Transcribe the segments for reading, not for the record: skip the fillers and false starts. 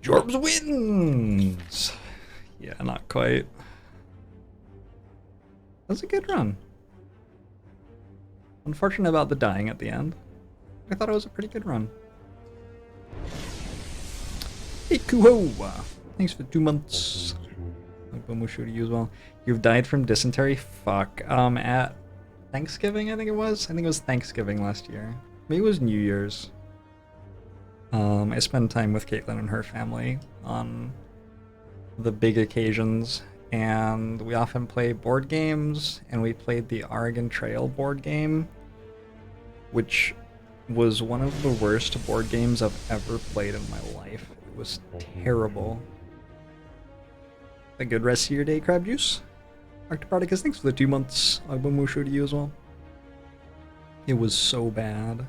Jorbs wins! Yeah, not quite. That was a good run. Unfortunate about the dying at the end. I thought it was a pretty good run. Hey Kuho! Thanks for 2 months. Bomushu to you as well. You've died from dysentery? Fuck. At Thanksgiving, I think it was? I think it was Thanksgiving last year. Maybe it was New Year's. I spend time with Caitlin and her family on the big occasions, and we often play board games, and we played the Oregon Trail board game, which was one of the worst board games I've ever played in my life. It was terrible. A good rest of your day, Crab Juice. Arctoparticus, thanks for the 2 months. Agbomushu to you as well. It was so bad.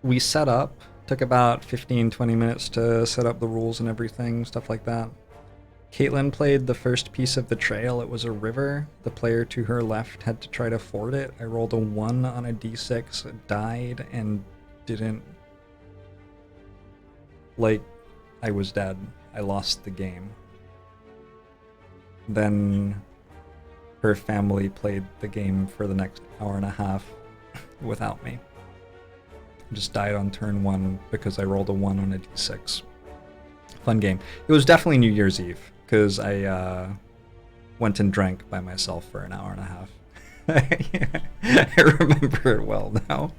We set up, took about 15-20 minutes to set up the rules and everything, stuff like that. Caitlin played the first piece of the trail. It was a river. The player to her left had to try to ford it. I rolled a 1 on a d6, died, and didn't... Like, I was dead. I lost the game. Then her family played the game for the next hour and a half without me. Just died on turn 1 because I rolled a 1 on a d6. Fun game. It was definitely New Year's Eve because I went and drank by myself for an hour and a half. I remember it well now.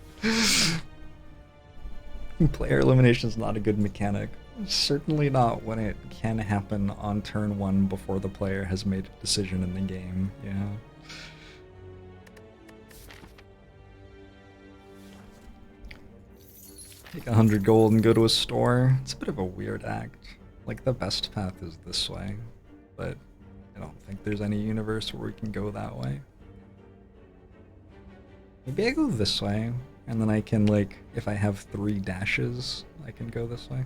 Player elimination is not a good mechanic. Certainly not when it can happen on turn 1 before the player has made a decision in the game. Yeah. Take 100 gold and go to a store. It's a bit of a weird act. Like, the best path is this way, but I don't think there's any universe where we can go that way. Maybe I go this way, and then I can, like, if I have 3 dashes, I can go this way.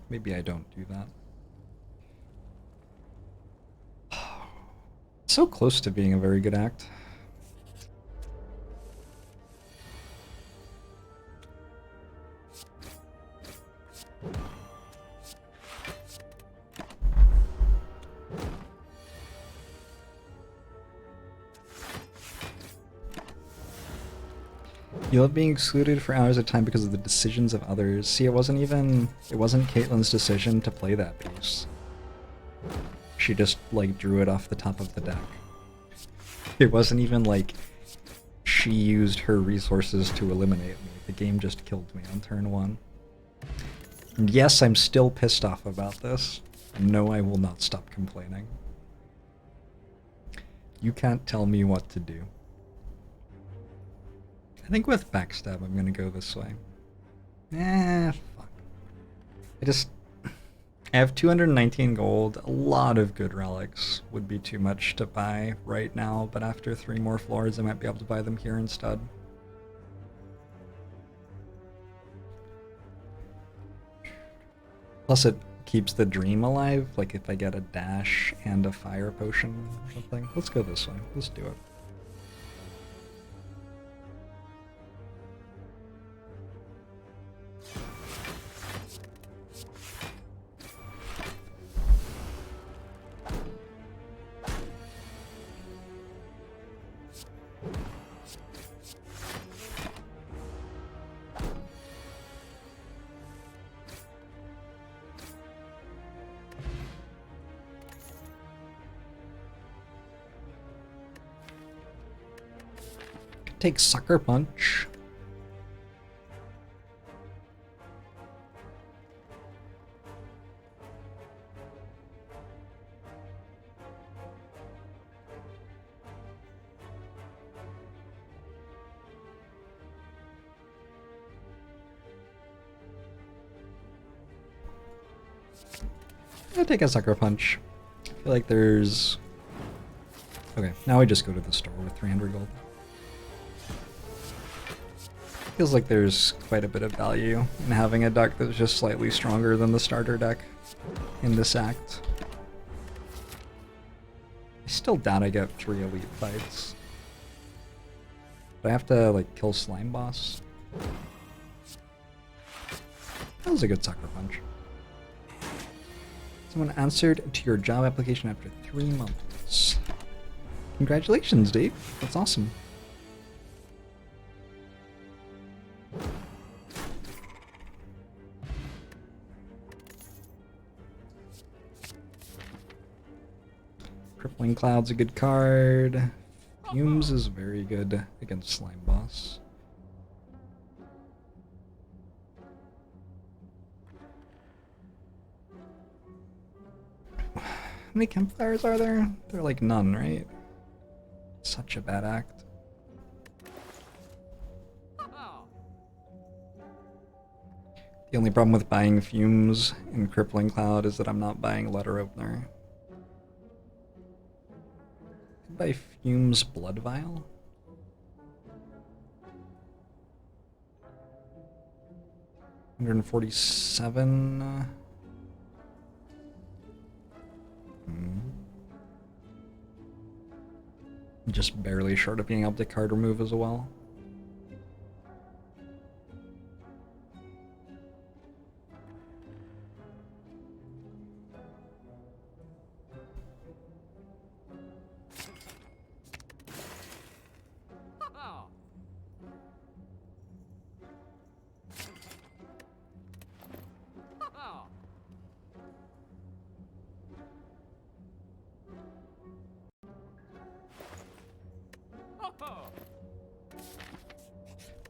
Maybe I don't do that. So close to being a very good act. You love being excluded for hours at a time because of the decisions of others. See, it wasn't Caitlin's decision to play that piece. She just, like, drew it off the top of the deck. It wasn't even like she used her resources to eliminate me. The game just killed me on turn 1. And yes, I'm still pissed off about this. No, I will not stop complaining. You can't tell me what to do. I think with backstab, I'm gonna go this way. Fuck. I have 219 gold. A lot of good relics would be too much to buy right now, but after 3 more floors, I might be able to buy them here instead. Plus, it keeps the dream alive, like if I get a dash and a fire potion or something. Let's go this way. Let's do it. Take Sucker Punch. I'll take a Sucker Punch. I feel like there's... Okay, now I just go to the store with 300 gold. Feels like there's quite a bit of value in having a deck that's just slightly stronger than the starter deck in this act. I still doubt I get 3 elite fights. But I have to, like, kill Slime Boss. That was a good sucker punch. Someone answered to your job application after 3 months. Congratulations, Dave. That's awesome. Crippling Cloud's a good card. Fumes is very good against Slime Boss. How many campfires are there? There are like none, right? Such a bad act. The only problem with buying Fumes in Crippling Cloud is that I'm not buying Letter Opener. Could buy Fumes Blood Vial? $147. Just barely short of being able to card remove as well.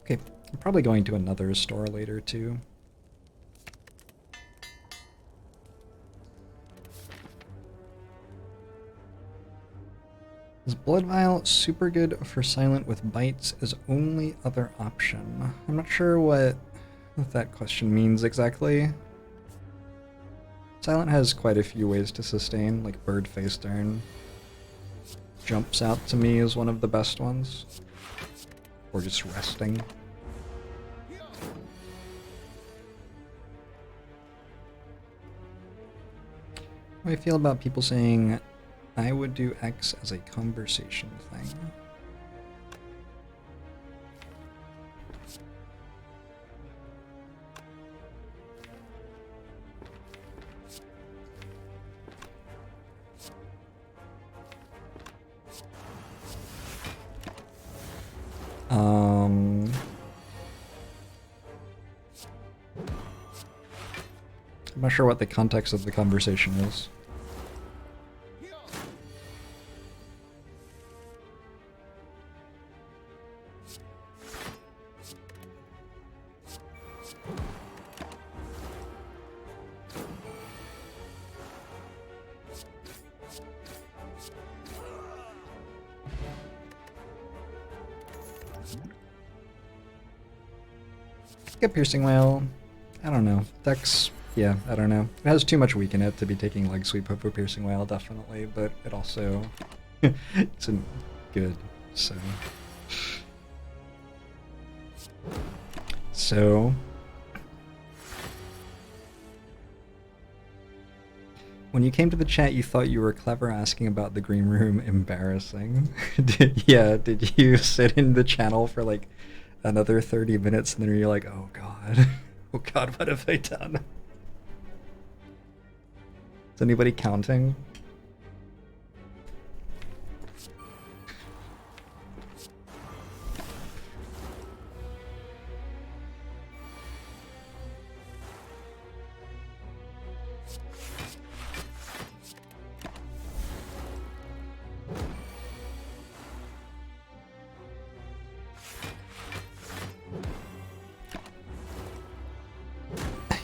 Okay, I'm probably going to another store later too. Is Blood Vial super good for silent with bites as only other option? I'm not sure what that question means exactly. Silent has quite a few ways to sustain, like Bird Face Turn. Jumps out to me as one of the best ones. Or just resting. How do I feel about people saying, I would do X as a conversation thing? I'm not sure what the context of the conversation is. Get Piercing Whale. I don't know. Dex, yeah, I don't know. It has too much weak in it to be taking Leg Sweep over Piercing Whale, definitely, but it also isn't good, so... When you came to the chat, you thought you were clever asking about the green room. Embarrassing. Did you sit in the channel for like another 30 minutes and then you're like, oh god. Oh god, what have I done? Is anybody counting?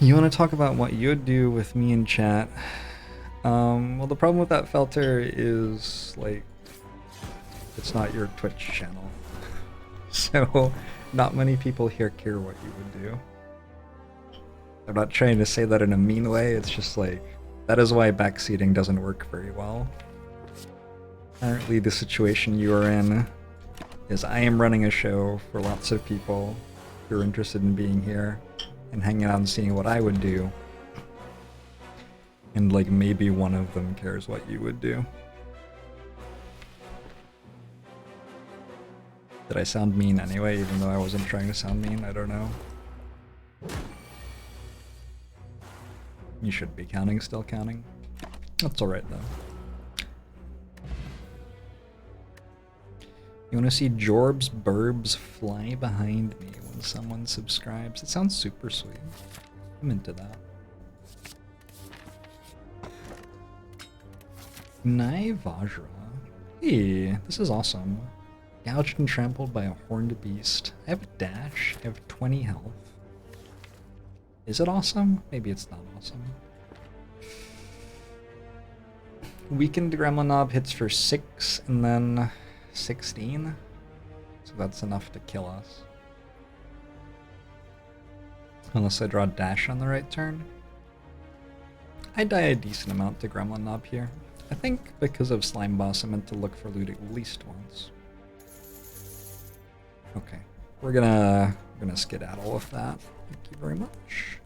You want to talk about what you'd do with me in chat? Well, the problem with that filter is, like, it's not your Twitch channel. So, not many people here care what you would do. I'm not trying to say that in a mean way, it's just like, that is why backseating doesn't work very well. Apparently the situation you are in is I am running a show for lots of people who are interested in being here and hanging out and seeing what I would do. And like maybe one of them cares what you would do. Did I sound mean anyway, even though I wasn't trying to sound mean? I don't know. You should be counting, still counting. That's alright though. You wanna see Jorbs burbs fly behind me when someone subscribes? It sounds super sweet. I'm into that. Kunai Vajra. Hey, this is awesome. Gouged and trampled by a horned beast. I have a dash. I have 20 health. Is it awesome? Maybe it's not awesome. Weakened Gremlin Knob hits for 6 and then 16. So that's enough to kill us. Unless I draw dash on the right turn. I die a decent amount to Gremlin Knob here. I think because of Slime Boss I meant to look for loot at least once. Okay. We're gonna skedaddle with that. Thank you very much.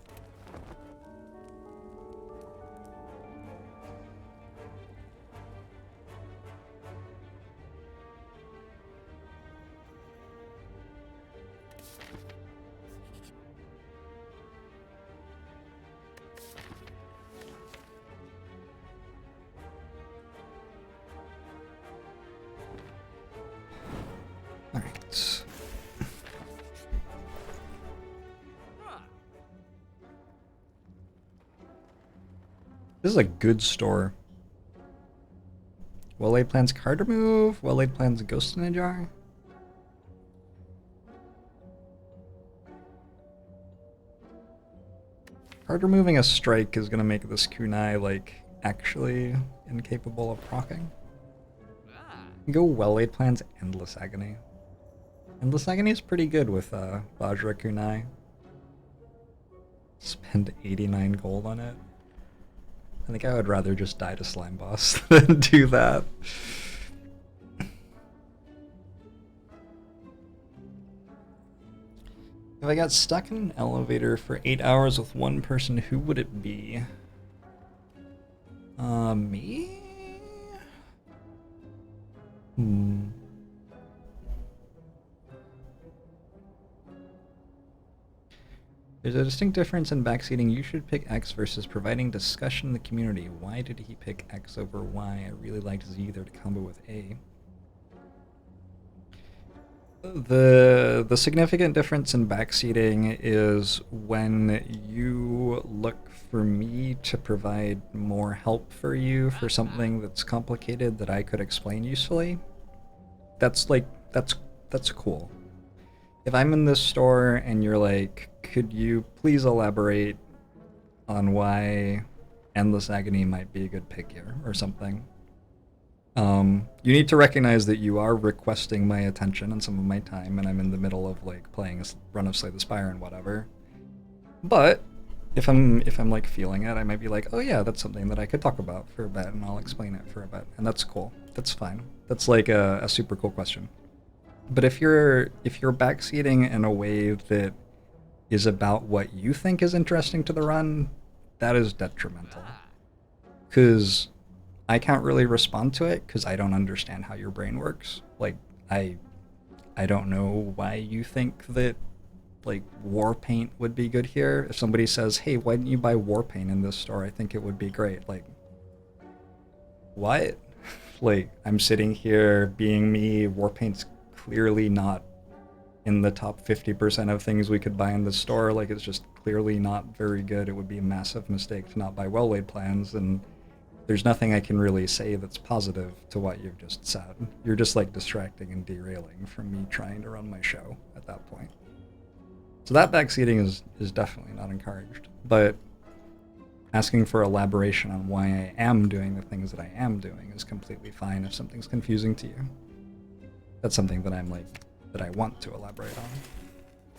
This is a good store. Well-laid plans card remove. Well-laid plans ghost in a jar. Card removing a strike is gonna make this kunai like actually incapable of proccing. Go well-laid plans endless agony. Endless agony is pretty good with Vajra kunai. Spend 89 gold on it. I think I would rather just die to Slime Boss than do that. If I got stuck in an elevator for 8 hours with one person, who would it be? Me? There's a distinct difference in backseating. You should pick X versus providing discussion in the community. Why did he pick X over Y? I really liked Z there to combo with A. The significant difference in backseating is when you look for me to provide more help for you for something that's complicated that I could explain usefully. That's cool. If I'm in this store and you're like, could you please elaborate on why Endless Agony might be a good pick here, or something? You need to recognize that you are requesting my attention and some of my time, and I'm in the middle of like playing a run of Slay the Spire and whatever. But if I'm like feeling it, I might be like, oh yeah, that's something that I could talk about for a bit, and I'll explain it for a bit, and that's cool. That's fine. That's like a super cool question. But if you're backseating in a way that is about what you think is interesting to the run, that is detrimental. Because I can't really respond to it because I don't understand how your brain works. Like, I don't know why you think that, like, war paint would be good here. If somebody says, hey, why didn't you buy war paint in this store? I think it would be great. Like, what? Like, I'm sitting here being me, war paint's clearly not in the top 50% of things we could buy in the store. Like, it's just clearly not very good. It would be a massive mistake to not buy well-laid plans, and there's nothing I can really say that's positive to what you've just said. You're just like distracting and derailing from me trying to run my show at that point. So that backseating is definitely not encouraged, but asking for elaboration on why I am doing the things that I am doing is completely fine if something's confusing to you. That's something that that I want to elaborate on.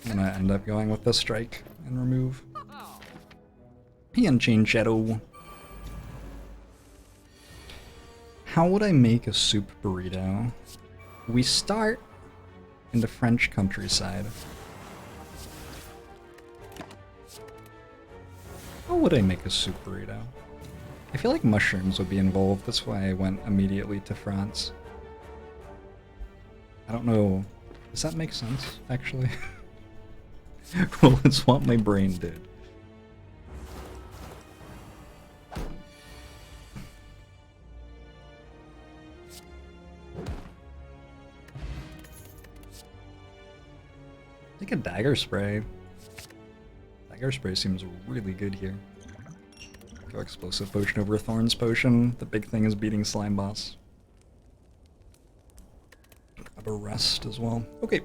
I'm gonna end up going with the strike and remove. Unchained Shadow. How would I make a soup burrito? We start in the French countryside. How would I make a soup burrito? I feel like mushrooms would be involved, that's why I went immediately to France. I don't know. Does that make sense, actually? Well, it's what my brain did. I think a dagger spray. Dagger spray seems really good here. Go explosive potion over thorns potion. The big thing is beating slime boss. Grab a rest as well. Okay.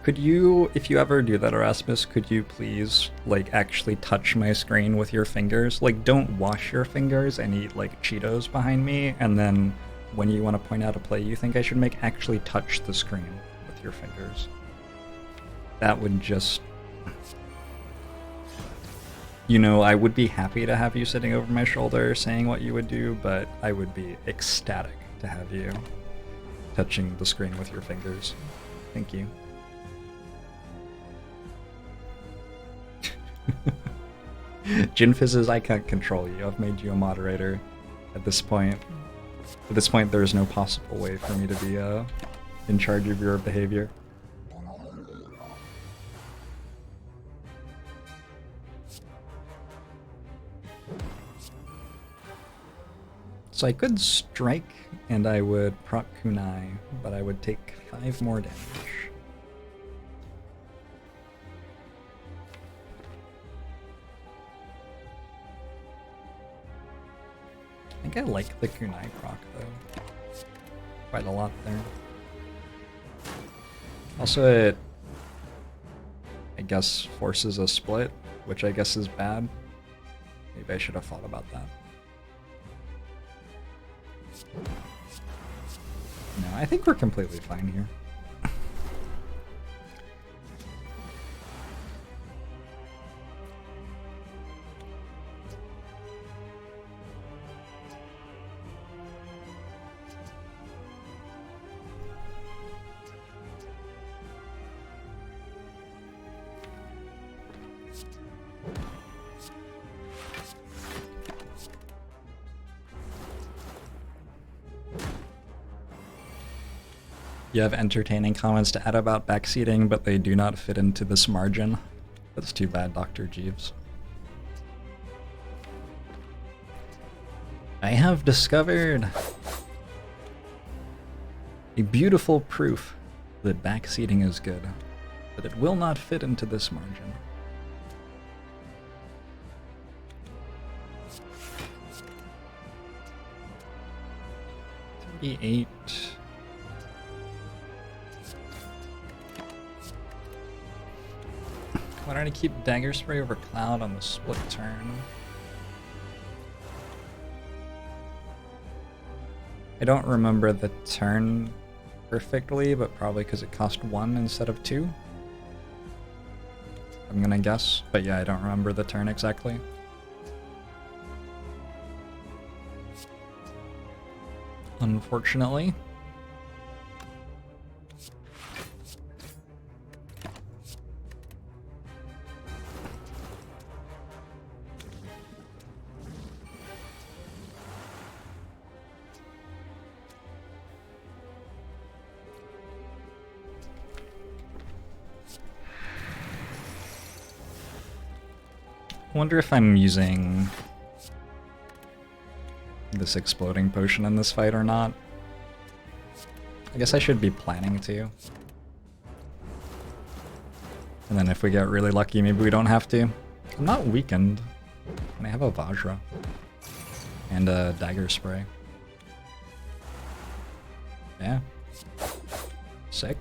Could you, if you ever do that, Erasmus, could you please, like, actually touch my screen with your fingers? Like, don't wash your fingers and eat, like, Cheetos behind me, and then when you want to point out a play you think I should make, actually touch the screen with your fingers. That would just... You know, I would be happy to have you sitting over my shoulder saying what you would do, but I would be ecstatic to have you touching the screen with your fingers. Thank you. Gin Fizzes, I can't control you. I've made you a moderator at this point. At this point, there is no possible way for me to be in charge of your behavior. So I could strike, and I would proc kunai, but I would take 5 more damage. I think I like the kunai proc, though. Quite a lot there. Also, it, I guess, forces a split, which I guess is bad. Maybe I should have thought about that. No, I think we're completely fine here. You have entertaining comments to add about backseating, but they do not fit into this margin. That's too bad, Dr. Jeeves. I have discovered a beautiful proof that backseating is good, but it will not fit into this margin. $38. Why don't I keep Dagger Spray over Cloud on the split turn? I don't remember the turn perfectly, but probably because it cost 1 instead of 2. I'm gonna guess, but yeah, I don't remember the turn exactly. Unfortunately. I wonder if I'm using this exploding potion in this fight or not. I guess I should be planning to. And then if we get really lucky, maybe we don't have to. I'm not weakened. And I have a Vajra. And a Dagger Spray. Yeah. Sick.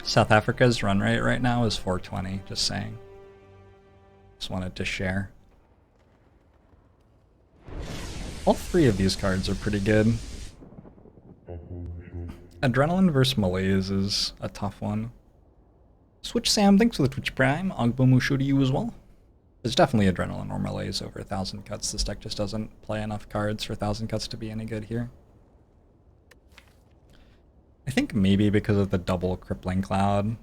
South Africa's run rate right now is 420, just saying. Just wanted to share. All three of these cards are pretty good. Adrenaline versus Malaise is a tough one. Switch Sam, thanks for the Twitch Prime. Ogbomushu to you as well. There's definitely Adrenaline or Malaise over 1,000 cuts. This deck just doesn't play enough cards for 1,000 cuts to be any good here. I think maybe because of the double Crippling Cloud,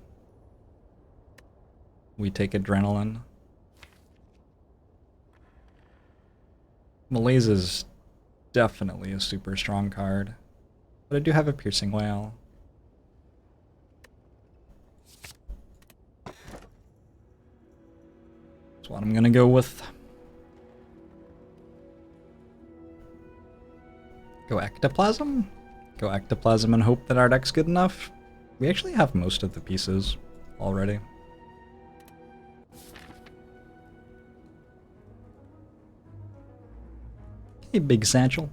we take Adrenaline. Malaise is definitely a super strong card, but I do have a Piercing Whale. That's what I'm gonna go with. Go Ectoplasm? Go Ectoplasm and hope that our deck's good enough. We actually have most of the pieces already. Hey, Big Satchel.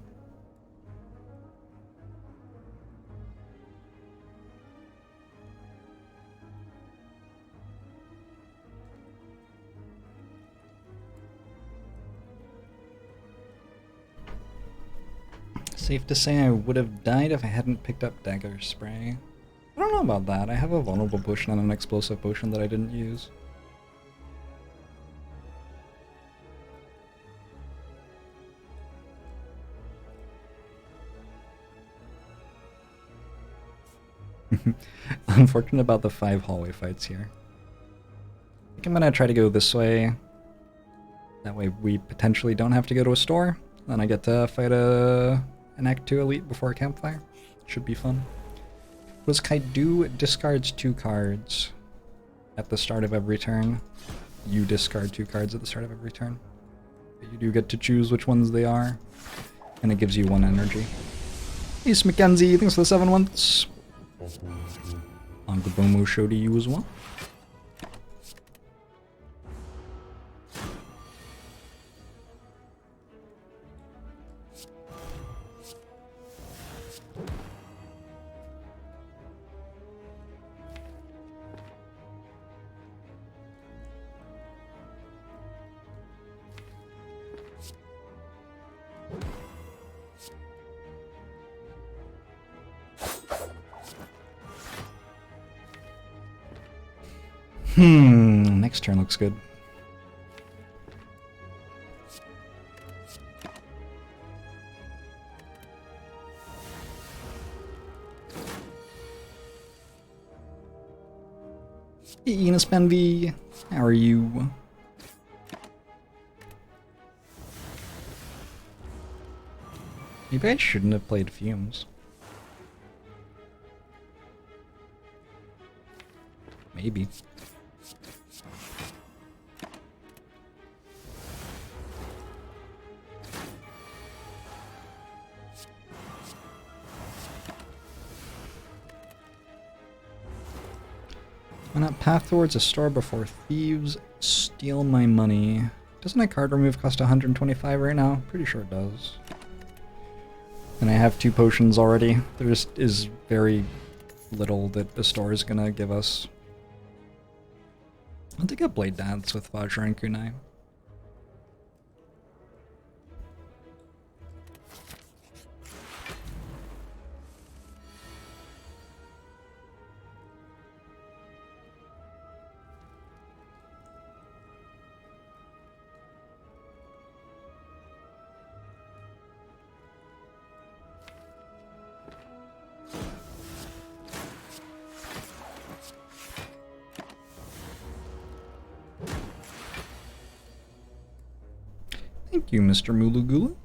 Safe to say I would have died if I hadn't picked up Dagger Spray. I don't know about that. I have a vulnerable potion and an explosive potion that I didn't use. Unfortunate about the 5 hallway fights here. I think I'm gonna try to go this way. That way we potentially don't have to go to a store. Then I get to fight an Act 2 elite before a campfire. Should be fun. Was Kaidu discards 2 cards at the start of every turn. You discard 2 cards at the start of every turn. But you do get to choose which ones they are. And it gives you 1 energy. Ace Mackenzie, thanks for the 7 months. Ongabomo show to you as well. Next turn looks good. Hey, Enos Benvy, how are you? Maybe I shouldn't have played Fumes. Maybe. Why not path towards a store before thieves steal my money? Doesn't a card remove cost 125 right now? Pretty sure it does. And I have 2 potions already. There just is very little that the store is gonna give us. I'll take a Blade Dance with Vajra and Kunai. Thank you, Mr. Mulugulu.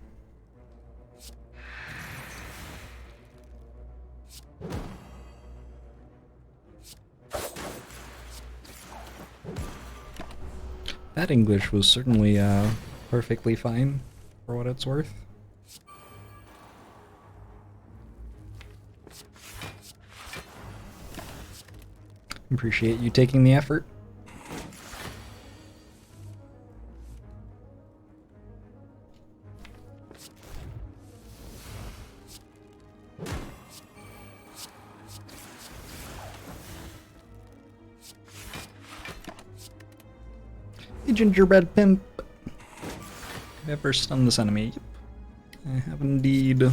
That English was certainly perfectly fine for what it's worth. Appreciate you taking the effort. Gingerbread Pimp. Have you ever stunned this enemy? Yep. I have indeed.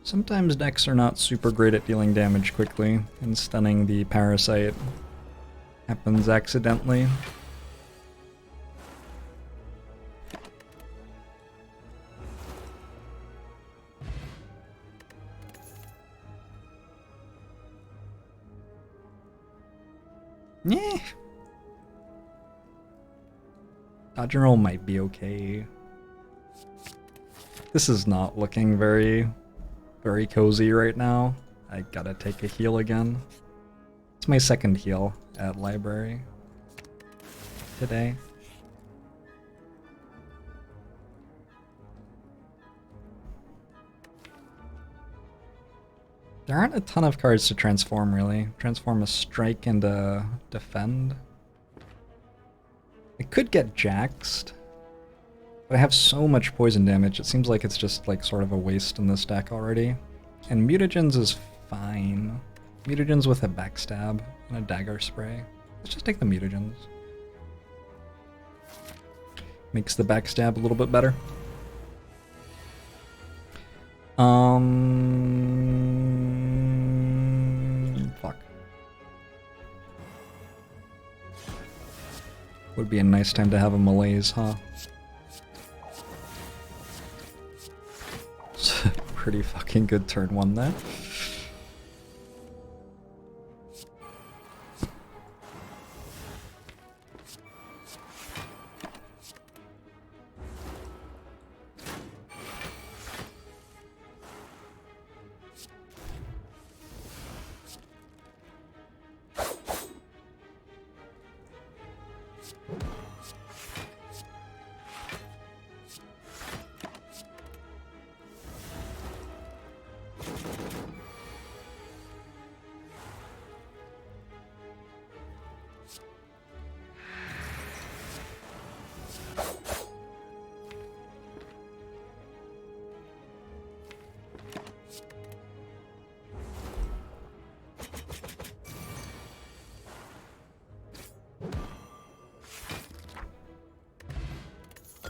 Sometimes decks are not super great at dealing damage quickly, and stunning the parasite happens accidentally. Yeah. Dodge and roll might be okay. This is not looking very cozy right now. I gotta take a heal again. It's my second heal at library today. There aren't a ton of cards to transform, really. Transform a strike and a defend. I could get jaxed, but I have so much poison damage, it seems like it's just like sort of a waste in this deck already. And mutagens is fine. Mutagens with a backstab and a dagger spray. Let's just take the mutagens. Makes the backstab a little bit better. Fuck. Would be a nice time to have a malaise, huh? Pretty fucking good turn one there.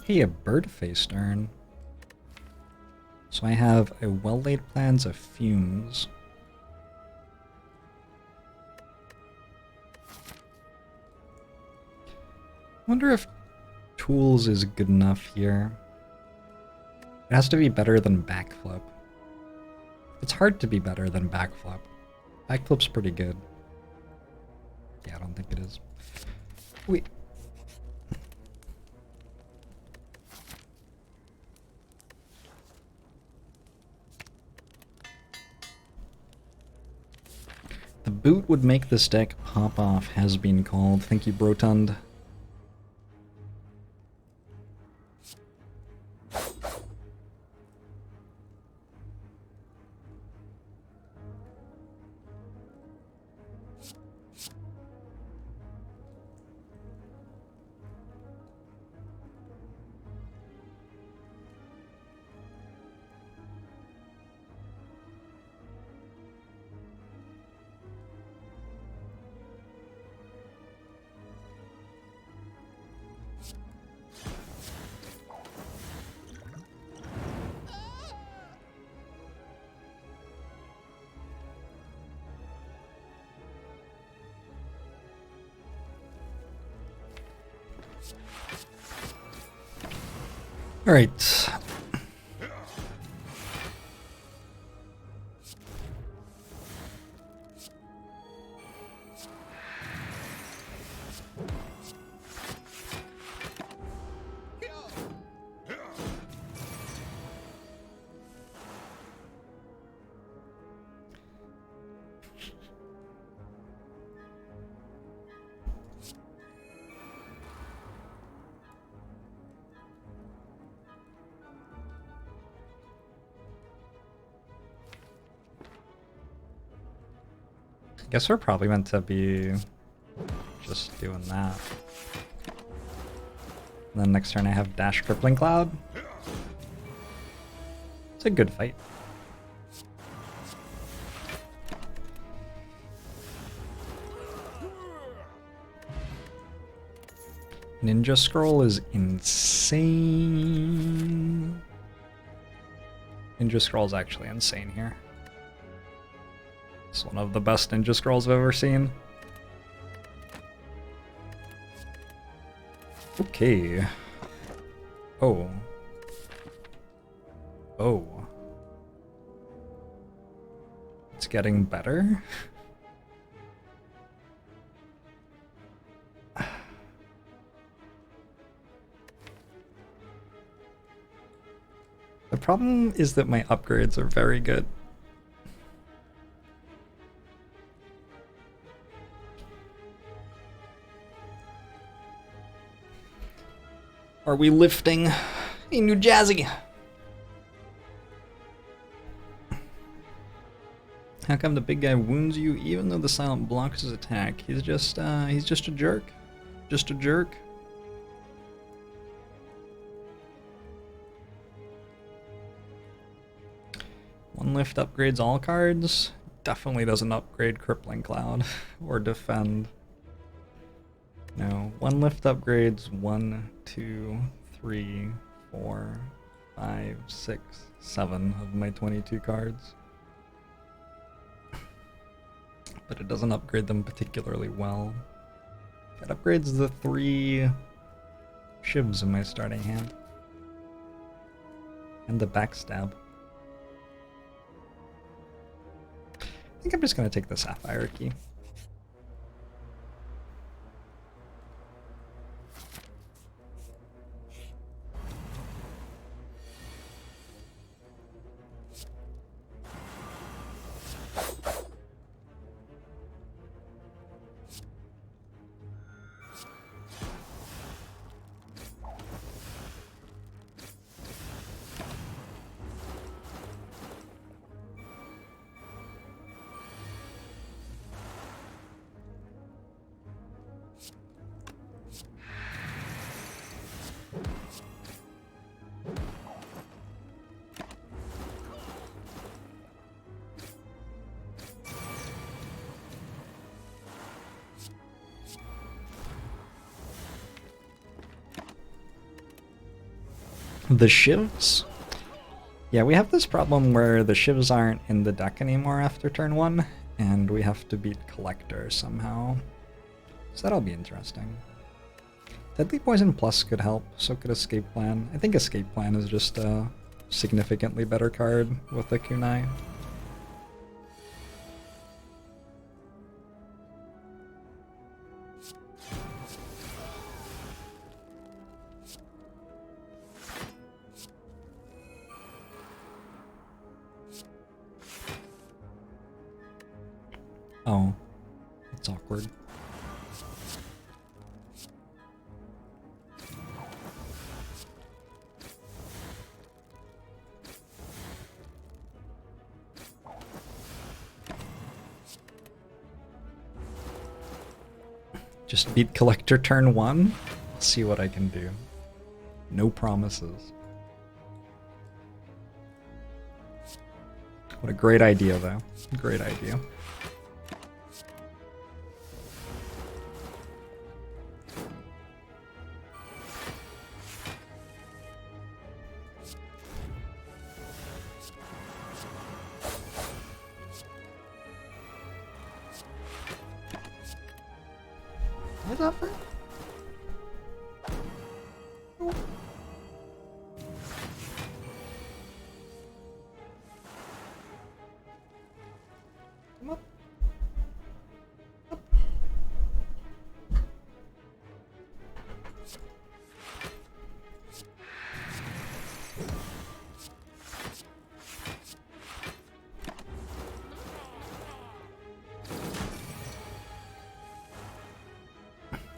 Hey, a bird-faced urn. So I have a well-laid plans of fumes. Wonder if tools is good enough here. It has to be better than backflip. It's hard to be better than backflip. Backflip's pretty good. Yeah, I don't think it is. Wait. The boot would make this deck pop off, has been called. Thank you, Brotund. All right. Guess we're probably meant to be just doing that. And then next turn I have Dash Crippling Cloud. It's a good fight. Ninja Scroll is insane. Ninja Scroll's actually insane here. It's one of the best Ninja Scrolls I've ever seen. Okay. Oh. Oh. It's getting better? The problem is that my upgrades are very good. Are we lifting a new Jazzy? How come the big guy wounds you even though the silent blocks his attack? He's just a jerk. Just a jerk. One lift upgrades all cards. Definitely doesn't upgrade Crippling Cloud or Defend. No, one lift upgrades 1, 2, 3, 4, 5, 6, 7 of my 22 cards. But it doesn't upgrade them particularly well. It upgrades the 3 shivs in my starting hand. And the backstab. I think I'm just going to take the Sapphire key. The shivs? Yeah, we have this problem where the shivs aren't in the deck anymore after turn 1, and we have to beat Collector somehow. So that'll be interesting. Deadly Poison Plus could help, so could Escape Plan. I think Escape Plan is just a significantly better card with the Kunai. Oh, that's awkward. Just beat Collector turn 1? See what I can do. No promises. What a great idea, though. Great idea. What's up, man? Oh. Come up. Up.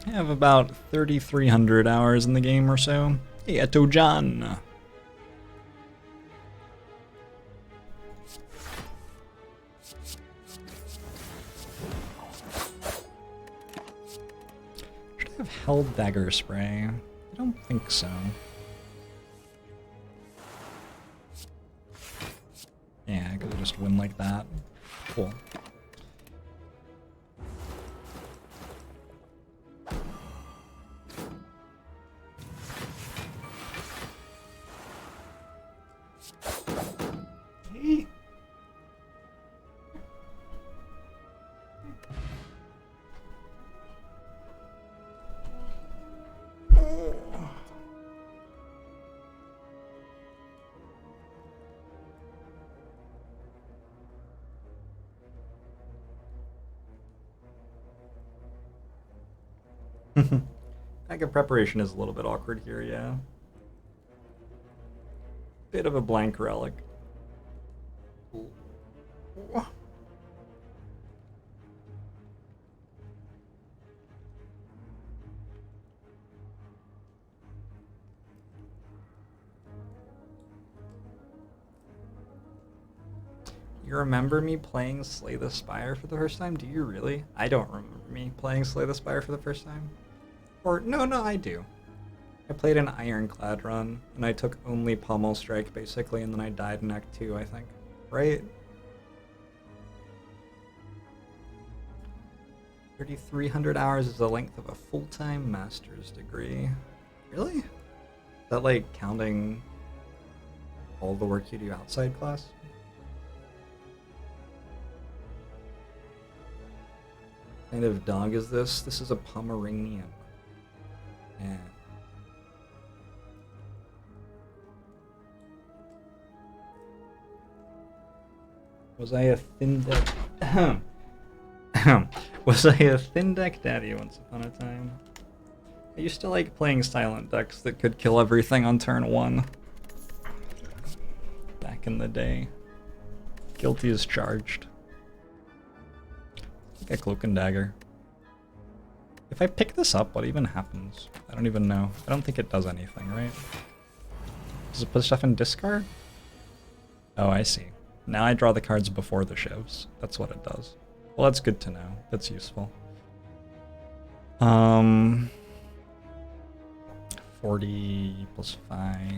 I have about 3,300 hours in the game or so. Hey, Eto-Jan! Should I have held Dagger Spray? I don't think so. Yeah, I could just win like that. Cool. Pack of preparation is a little bit awkward here, yeah. Bit of a blank relic. You remember me playing Slay the Spire for the first time? Do you really? I don't remember me playing Slay the Spire for the first time. Or, no, I do. I played an Ironclad run, and I took only Pommel Strike, basically, and then I died in Act 2, I think. Right? 3,300 hours is the length of a full-time master's degree. Really? Is that, like, counting all the work you do outside class? What kind of dog is this? This is a Pomeranian. Yeah. Was I a thin deck? Was I a thin deck daddy once upon a time? I used to like playing silent decks that could kill everything on turn 1. Back in the day. Guilty as charged. Like a cloak and dagger. If I pick this up, what even happens? I don't even know. I don't think it does anything, right? Does it put stuff in discard? Oh, I see. Now I draw the cards before the shivs. That's what it does. Well, that's good to know. That's useful. 40 plus 5. I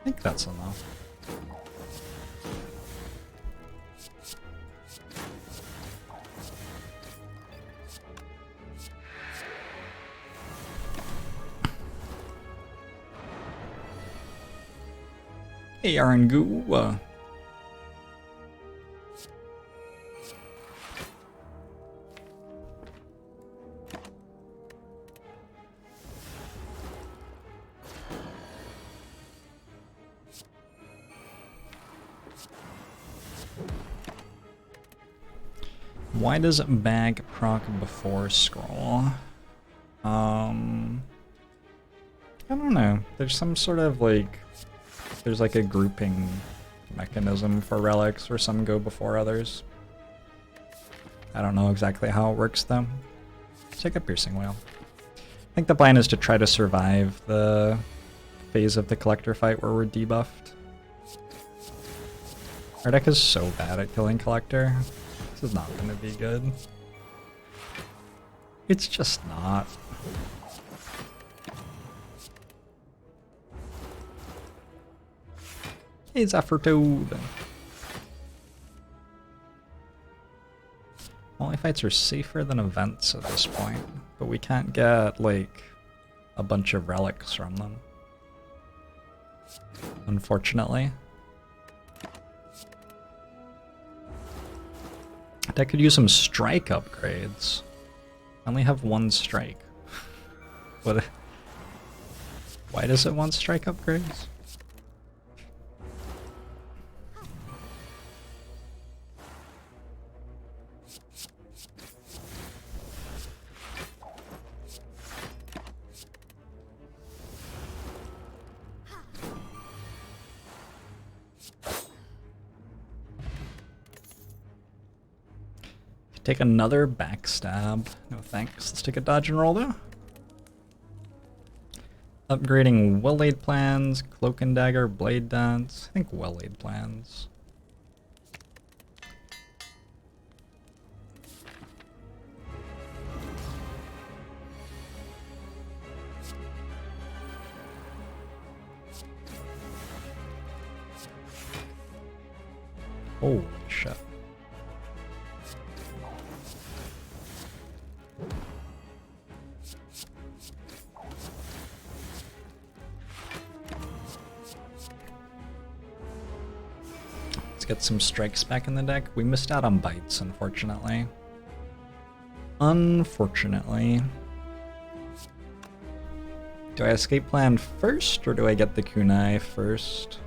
think that's enough. Hey, Arangoo. Why does bag proc before scroll? I don't know. There's some sort of like... There's like a grouping mechanism for relics where some go before others. I don't know exactly how it works though. Let's take a piercing whale. I think the plan is to try to survive the phase of the collector fight where we're debuffed. Our deck is so bad at killing collector. This is not going to be good. It's just not. Hey, Zephyr-Toad. Only fights are safer than events at this point, but we can't get, like, a bunch of relics from them. Unfortunately. I could use some strike upgrades. I only have 1 strike. What? Why does it want strike upgrades? Take another backstab. No thanks. Let's take a dodge and roll though. Upgrading well-laid plans, cloak and dagger, blade dance. I think well-laid plans. Holy shit. Let's get some strikes back in the deck. We missed out on bites, unfortunately. Unfortunately. Do I escape plan first, or do I get the kunai first?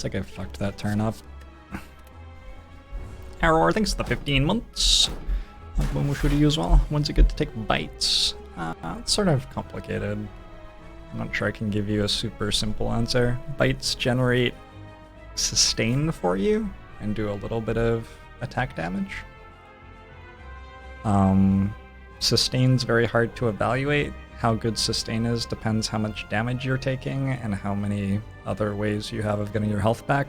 Looks like I fucked that turn up. Arrow, thanks for the 15 months. When we should use well. When's it good to take bites? It's sort of complicated. I'm not sure I can give you a super simple answer. Bites generate sustain for you and do a little bit of attack damage. Sustain's very hard to evaluate. How good sustain is depends how much damage you're taking and how many other ways you have of getting your health back.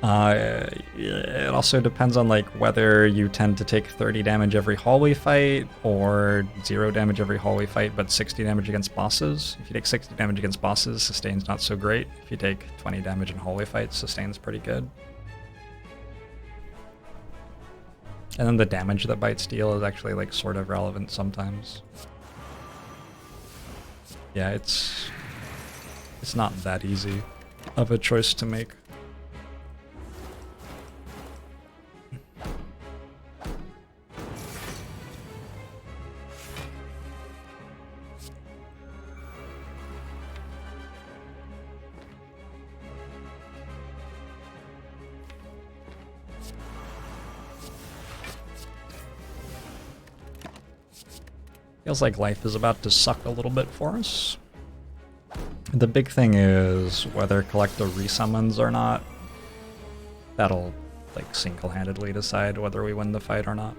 It also depends on like whether you tend to take 30 damage every hallway fight or 0 damage every hallway fight but 60 damage against bosses. If you take 60 damage against bosses, sustain's not so great. If you take 20 damage in hallway fights, sustain's pretty good. And then the damage that bites deal is actually like sort of relevant sometimes. Yeah, it's not that easy of a choice to make. Feels like life is about to suck a little bit for us. The big thing is whether Collector resummons or not. That'll like single-handedly decide whether we win the fight or not.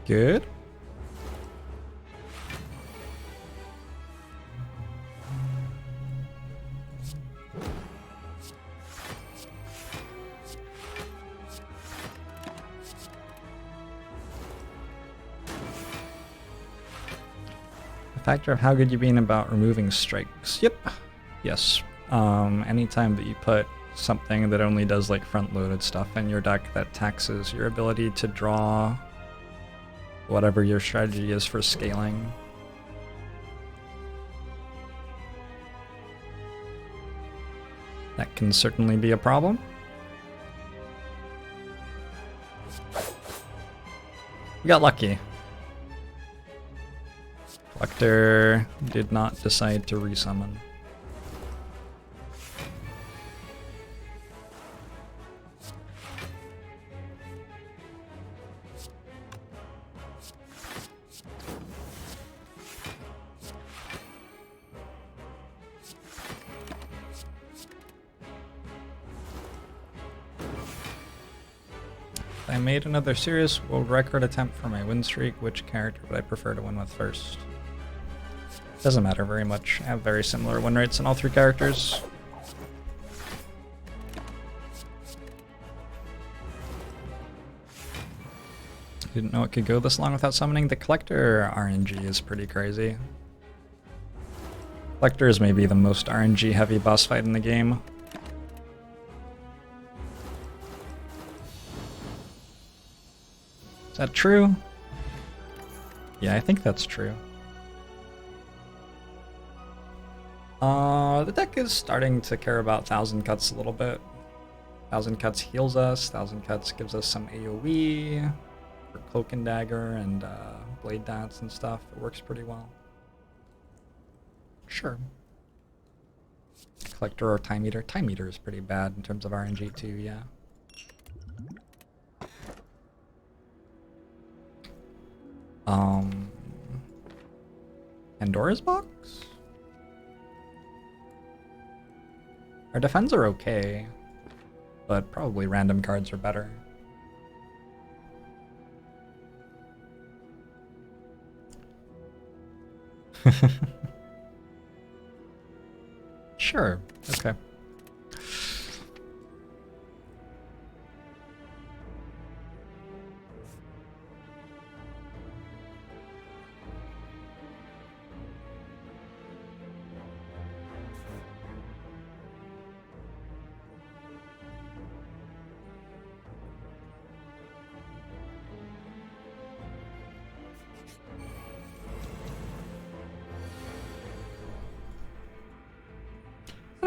Good. A factor of how good you've been about removing strikes. Yep. Yes. Anytime that you put something that only does like front-loaded stuff in your deck that taxes your ability to draw whatever your strategy is for scaling. That can certainly be a problem. We got lucky. Collector did not decide to resummon. I made another serious world record attempt for my win streak. Which character would I prefer to win with first? Doesn't matter very much. I have very similar win rates in all 3 characters. Didn't know it could go this long without summoning. The Collector RNG is pretty crazy. Collector is maybe the most RNG heavy boss fight in the game. Is that true? Yeah, I think that's true. The deck is starting to care about 1000 Cuts a little bit. 1000 Cuts heals us, 1000 Cuts gives us some AoE for Cloak and Dagger and Blade Dance and stuff. It works pretty well. Sure. Collector or Time Eater? Time Eater is pretty bad in terms of RNG too, yeah. Pandora's Box? Our defense are okay, but probably random cards are better. Sure, okay.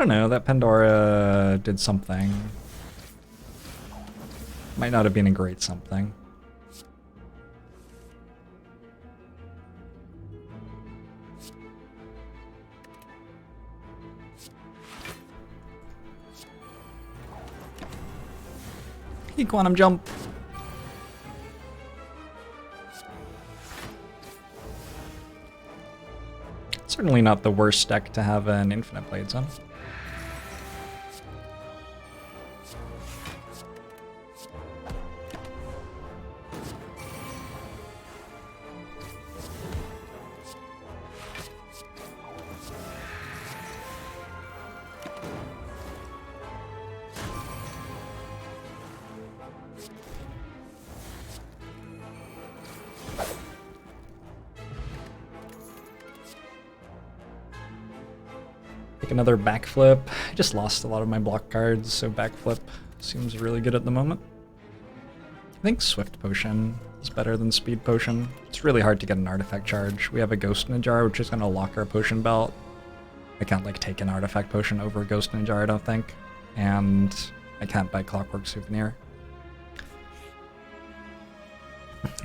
don't know, that Pandora did something. Might not have been a great something. Hey, Quantum Jump! Certainly not the worst deck to have an Infinite Blades on. Another backflip. I just lost a lot of my block cards, so backflip seems really good at the moment. I think Swift Potion is better than Speed Potion. It's really hard to get an artifact charge. We have a Ghost in a Jar, which is going to lock our potion belt. I can't like take an artifact potion over a Ghost in a Jar, I don't think. And I can't buy Clockwork Souvenir.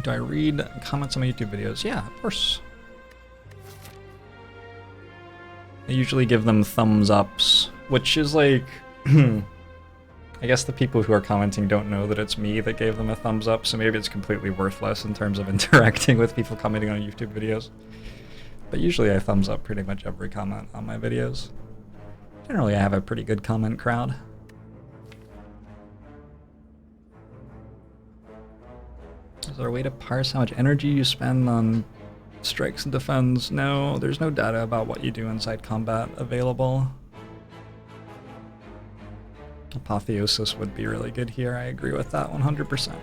Do I read comments on my YouTube videos? Yeah, of course. I usually give them thumbs ups, which is like, I guess the people who are commenting don't know that it's me that gave them a thumbs up, so maybe it's completely worthless in terms of interacting with people commenting on YouTube videos. But usually I thumbs up pretty much every comment on my videos. Generally I have a pretty good comment crowd. Is there a way to parse how much energy you spend on strikes and defends? No, there's no data about what you do inside combat available. Apotheosis would be really good here, I agree with that 100%.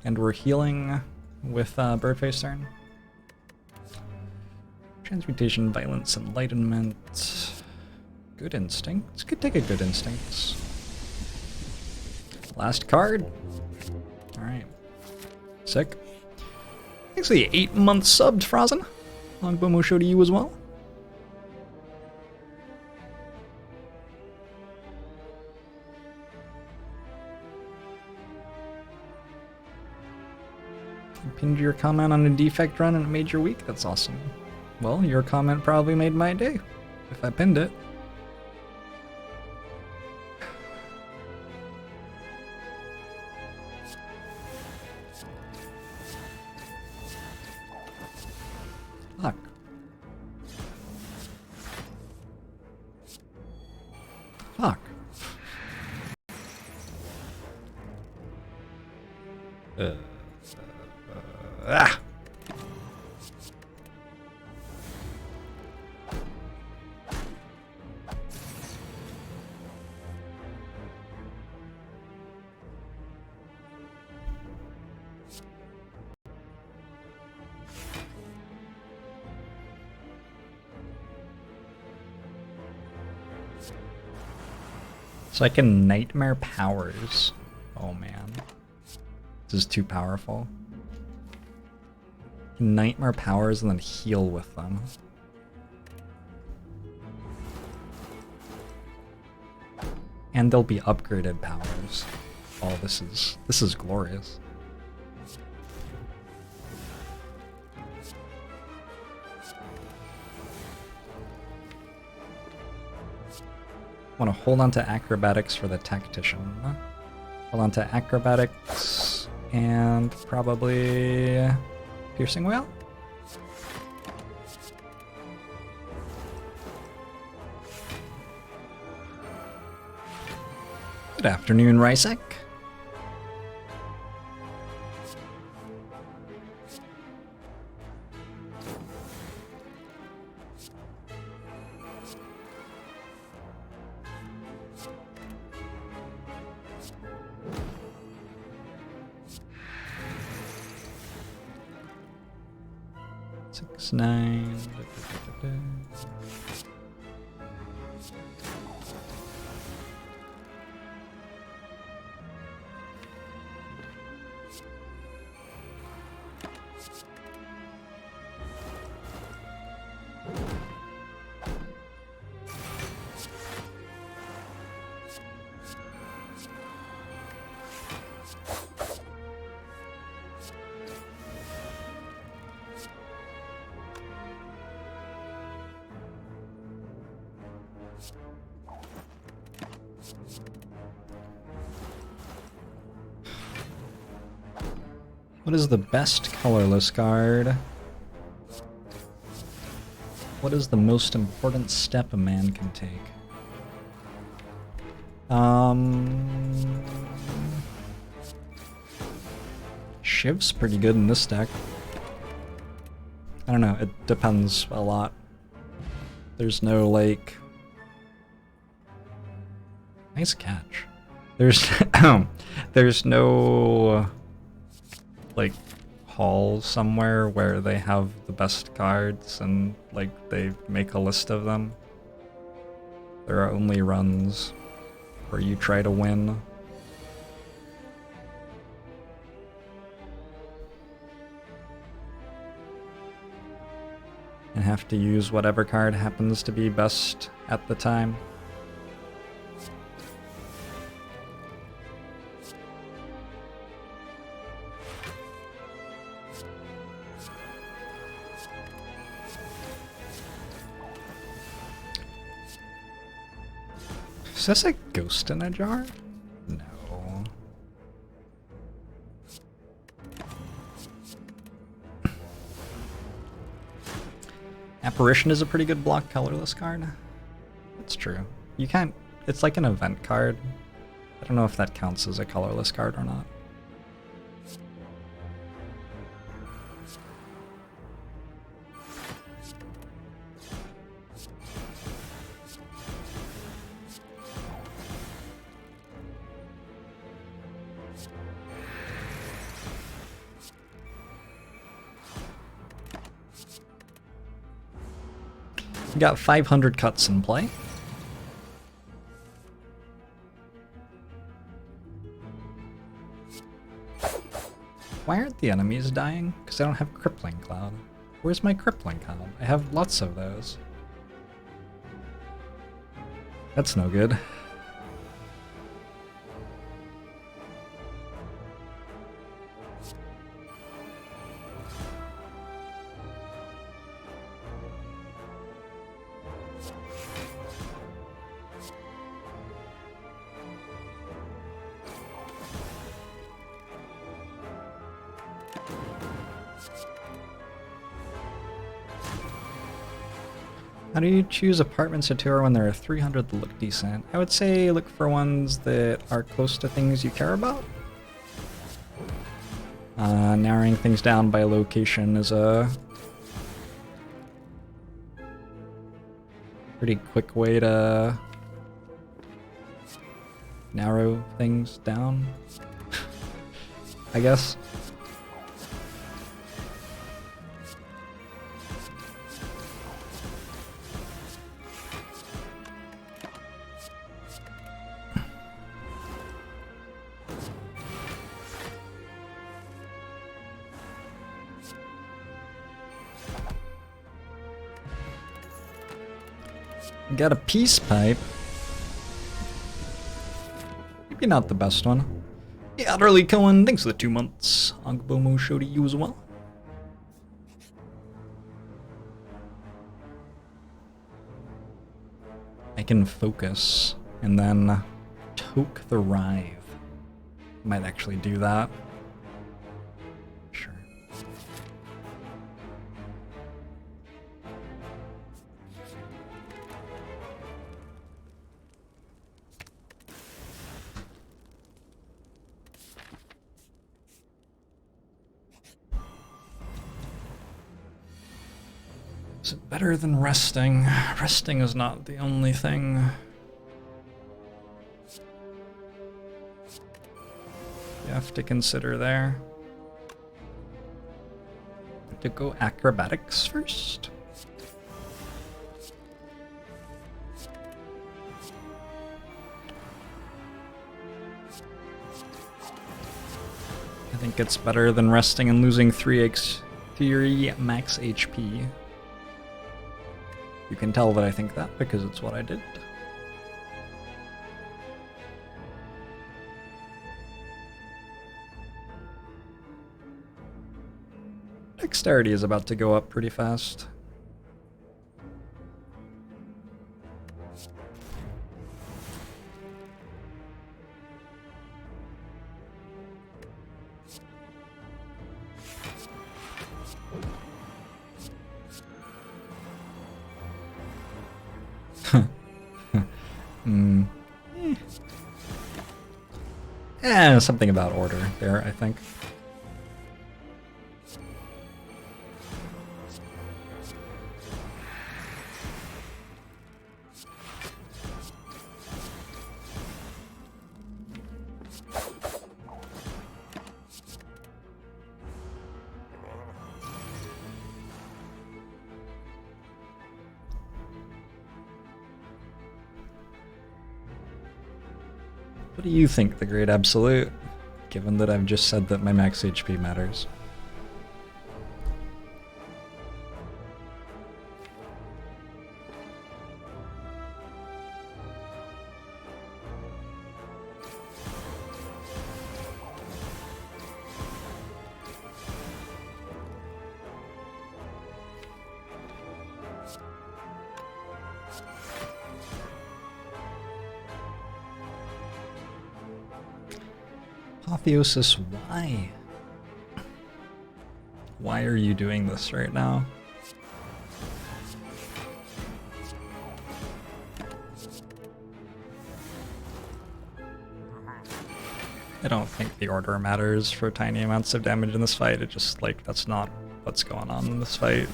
And we're healing with Birdface turn. Transmutation, Violence, Enlightenment. Good Instincts. Could take a Good Instincts. Last card. Alright. Sick. Actually, 8 months subbed, Frozen. Longbow show to you as well. You pinned your comment on a defect run and it made your week. That's awesome. Well, your comment probably made my day, if I pinned it. Fuck. Fuck. Ah! So I can Nightmare Powers. Oh man. This is too powerful. Nightmare Powers and then heal with them. And they'll be upgraded powers. Oh, this is glorious. Want to hold on to acrobatics for the tactician. Hold on to acrobatics and probably piercing whale. Good afternoon, Rysek. Six, 9. What is the best colorless card? What is the most important step a man can take? Shiv's pretty good in this deck. I don't know, it depends a lot. There's no, like... Nice catch. There's no... like, hall somewhere where they have the best cards and, like, they make a list of them. There are only runs where you try to win. And have to use whatever card happens to be best at the time. Is this a ghost in a jar? No. Apparition is a pretty good block colorless card. That's true. You can't... It's like an event card. I don't know if that counts as a colorless card or not. We got 500 cuts in play. Why aren't the enemies dying? Because I don't have Crippling Cloud. Where's my Crippling Cloud? I have lots of those. That's no good. How do you choose apartments or tour when there are 300 that look decent? I would say look for ones that are close to things you care about. Narrowing things down by location is a pretty quick way to narrow things down, I guess. Got a peace pipe. Maybe not the best one. Yeah, Utterly Cohen, thanks for the 2 months. Angbomo show to you as well. I can focus and then toke the Rive. Might actually do that. Sure. Is it better than resting? Resting is not the only thing. You have to consider there. To go acrobatics first. I think it's better than resting and losing 3 max HP. You can tell that I think that because it's what I did. Dexterity is about to go up pretty fast. Something about order there, I think. What do you think, the Great Absolute? Given that I've just said that my max HP matters. Apotheosis, why? Why are you doing this right now? I don't think the order matters for tiny amounts of damage in this fight. It just, like, that's not what's going on in this fight.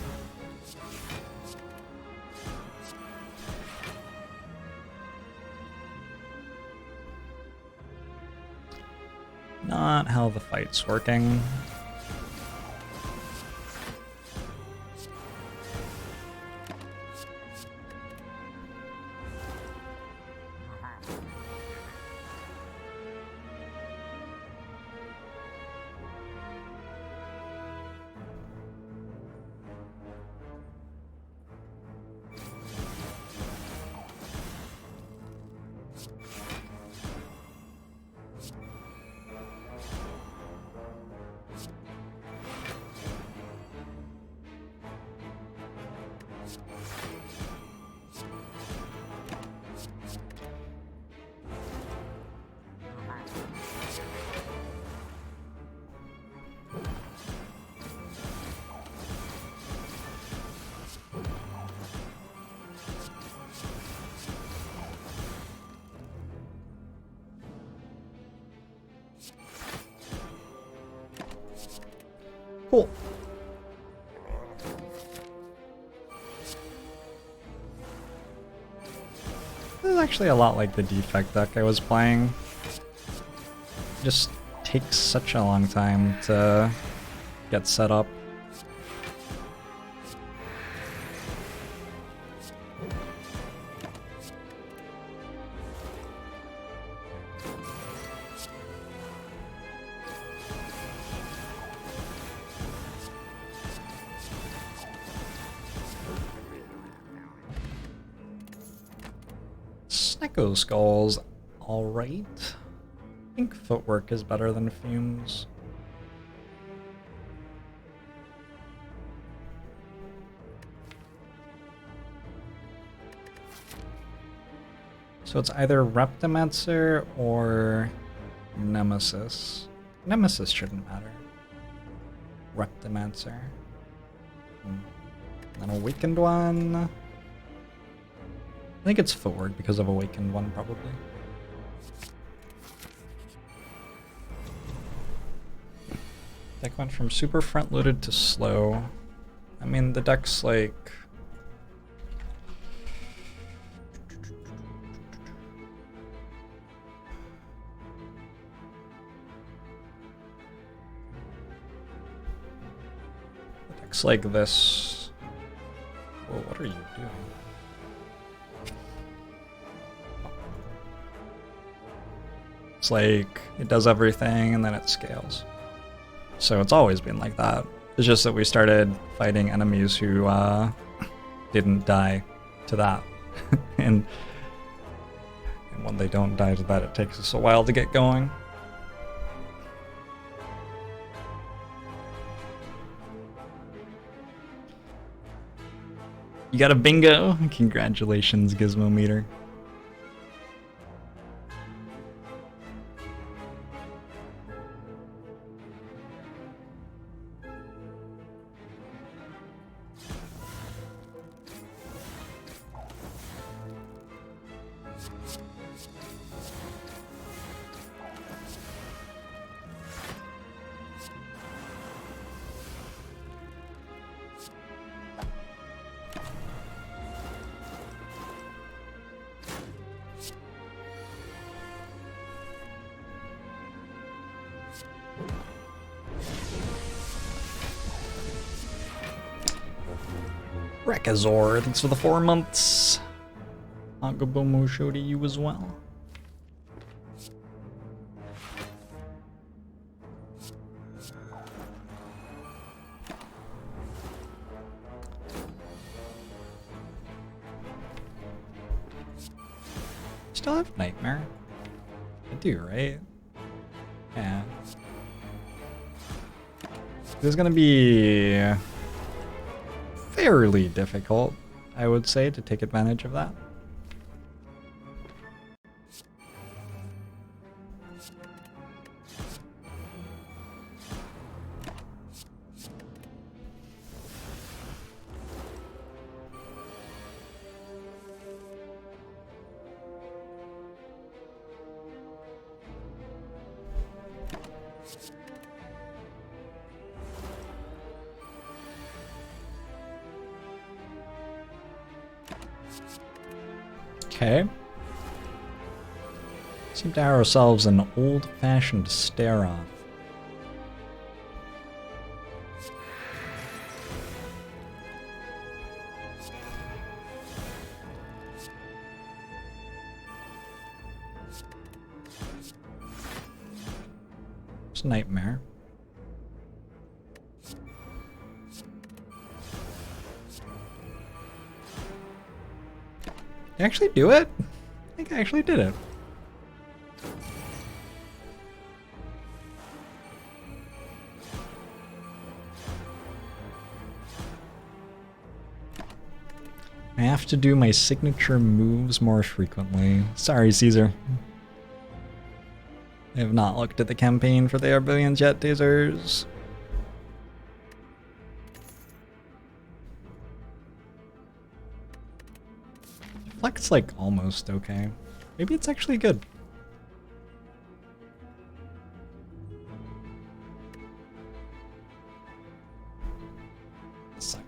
Not how the fight's working. Cool. This is actually a lot like the defect deck I was playing. It just takes such a long time to get set up. Echo Skull's alright. I think Footwork is better than Fumes. So it's either Reptimancer or Nemesis. Nemesis shouldn't matter. Reptimancer. An Awakened one. I think it's Footwork because of Awakened one, probably. Deck went from super front-loaded to slow. I mean, the deck's like... The deck's like this. Whoa, what are you doing? It's like, it does everything and then it scales. So it's always been like that. It's just that we started fighting enemies who didn't die to that. and when they don't die to that, it takes us a while to get going. You got a bingo! Congratulations, Gizmo Meter. Rekazor, thanks for the 4 months. Agabomo show to you as well. Still have Nightmare? I do, right? Yeah. This is gonna be fairly difficult, I would say, to take advantage of that. Okay. Seem to have ourselves an old-fashioned stare-off. It's Nightmare. Did I actually do it? I think I actually did it. I have to do my signature moves more frequently. Sorry, Caesar. I have not looked at the campaign for the Arbalian Jet Tasers. Deflect's like almost okay. Maybe it's actually good. Suck.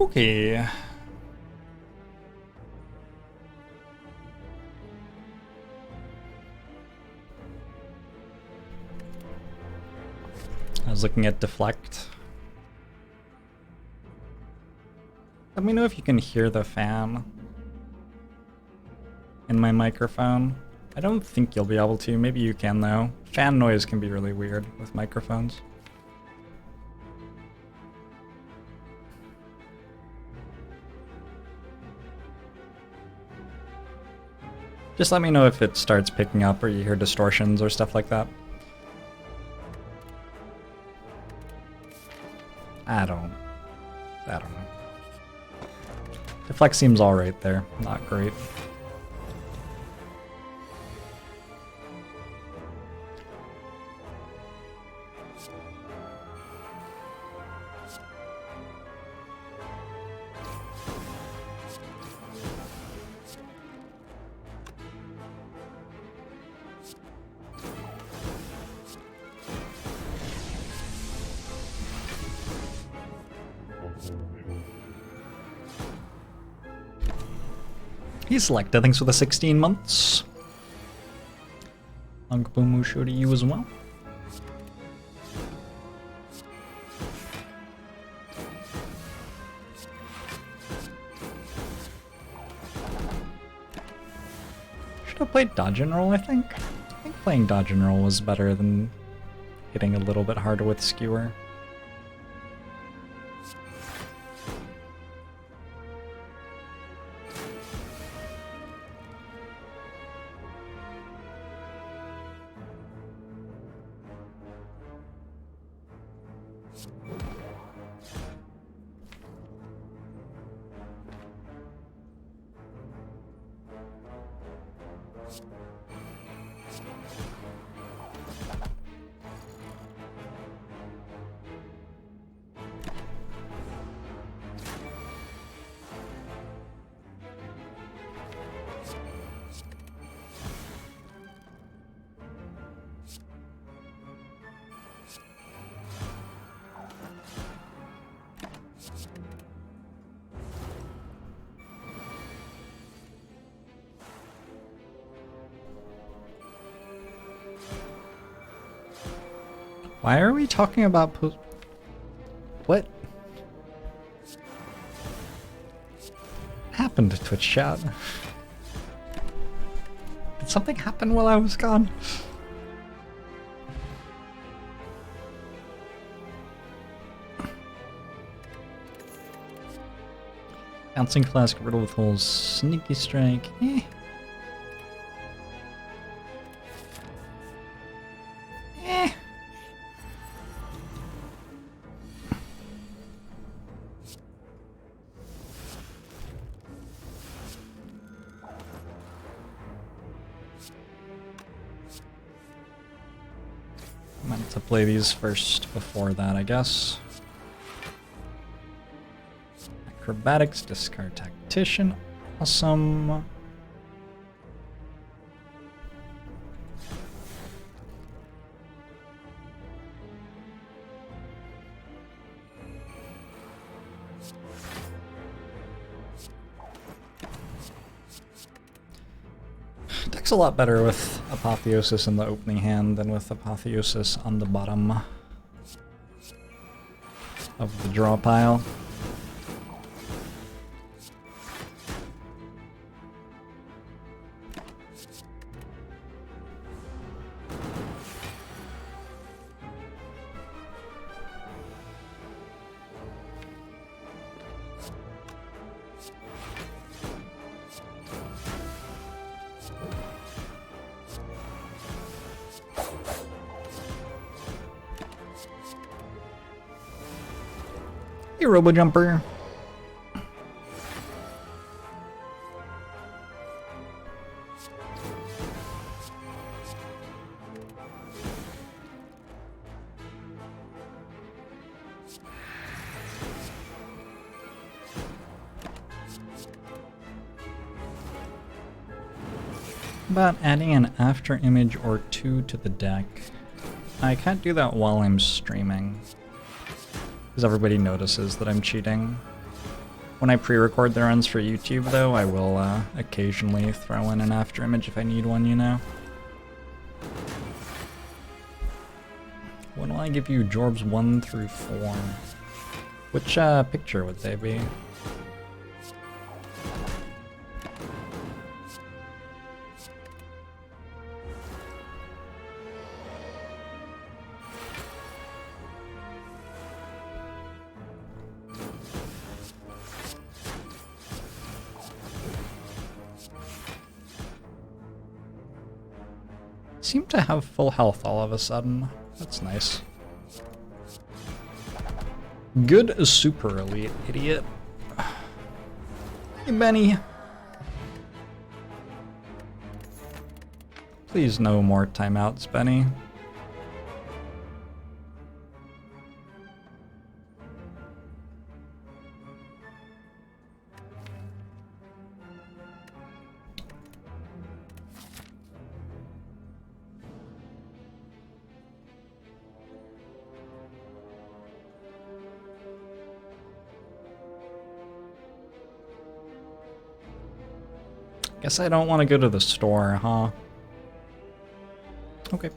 Okay. I was looking at deflect. Let me know if you can hear the fan in my microphone. I don't think you'll be able to. Maybe you can though. Fan noise can be really weird with microphones. Just let me know if it starts picking up or you hear distortions or stuff like that. I don't know. Deflect seems alright there, not great. He's selected, thanks for the 16 months. Angbumusho to you as well. Should have played dodge and roll, I think. I think playing dodge and roll was better than hitting a little bit harder with skewer. Why are we talking about what happened to Twitch chat? Did something happen while I was gone? Bouncing flask, riddle with holes, sneaky strike. To play these first before that, I guess. Acrobatics, discard Tactician, awesome. Deck's a lot better with Apotheosis in the opening hand than with Apotheosis on the bottom of the draw pile. Hey, Robo-Jumper. About adding an after image or two to the deck. I can't do that while I'm streaming, because everybody notices that I'm cheating. When I pre-record the runs for YouTube, though, I will occasionally throw in an after image if I need one, you know? When will I give you Jorbs 1 through 4? Which picture would they be? Seem to have full health all of a sudden. That's nice. Good super elite, idiot. Hey, Benny. Please no more timeouts, Benny. Guess I don't want to go to the store, huh? Okay.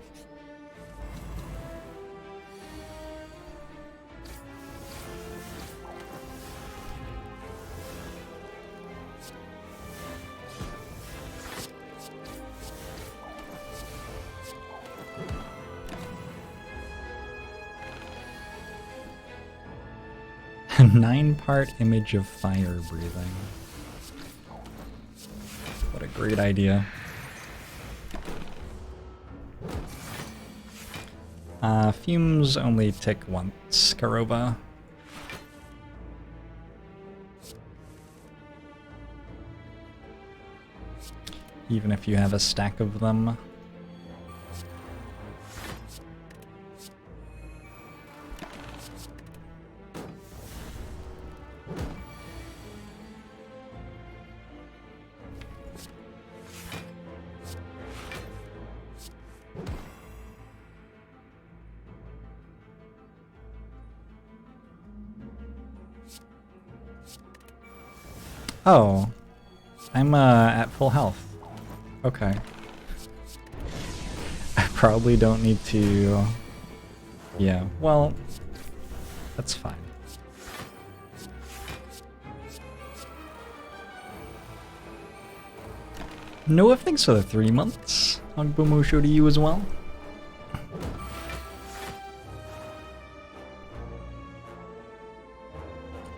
A 9-part image of fire breathing. What a great idea. Fumes only tick once, Karova. Even if you have a stack of them. Oh, I'm at full health. Okay. I probably don't need to... Yeah, well, that's fine. Noah, thanks for the 3 months. Hogbomusho to you as well.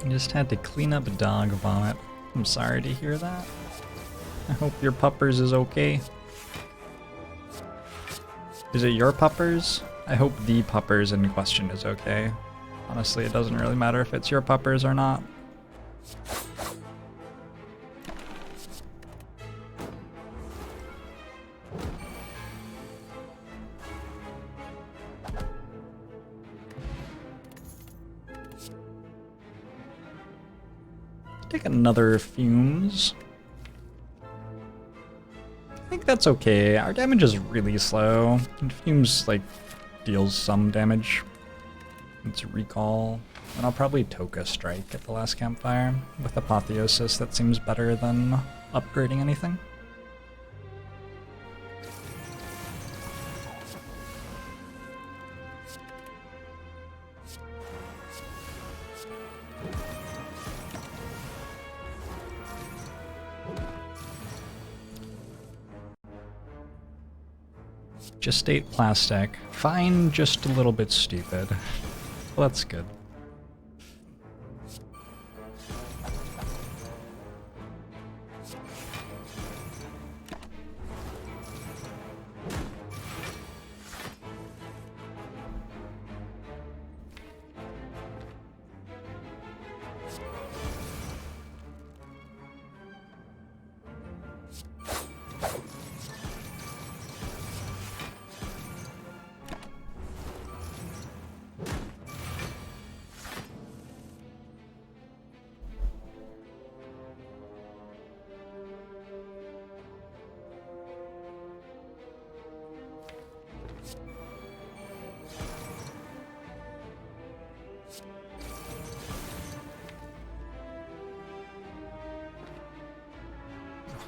I just had to clean up a dog vomit. I'm sorry to hear that. I hope your puppers is okay. Is it your puppers? I hope the puppers in question is okay. Honestly, it doesn't really matter if it's your puppers or not. Take another fumes. I think that's okay. Our damage is really slow. And fumes, like, deals some damage. It's recall. And I'll probably Toka Strike at the last campfire. With Apotheosis, that seems better than upgrading anything. Just ate plastic. Fine, just a little bit stupid. Well, that's good.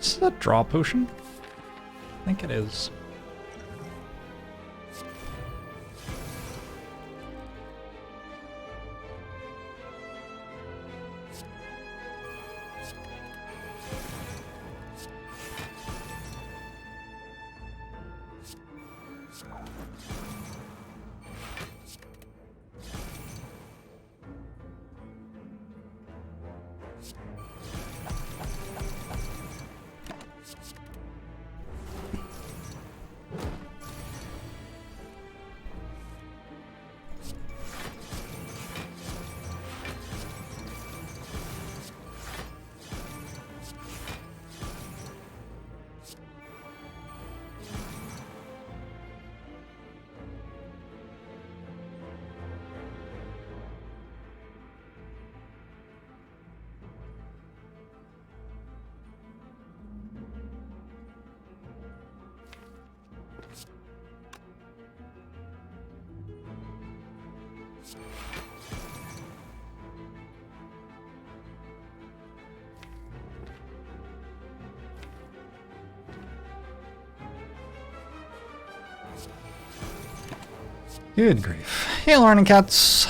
Is that a draw potion? I think it is. Good grief. Hey, learning cats.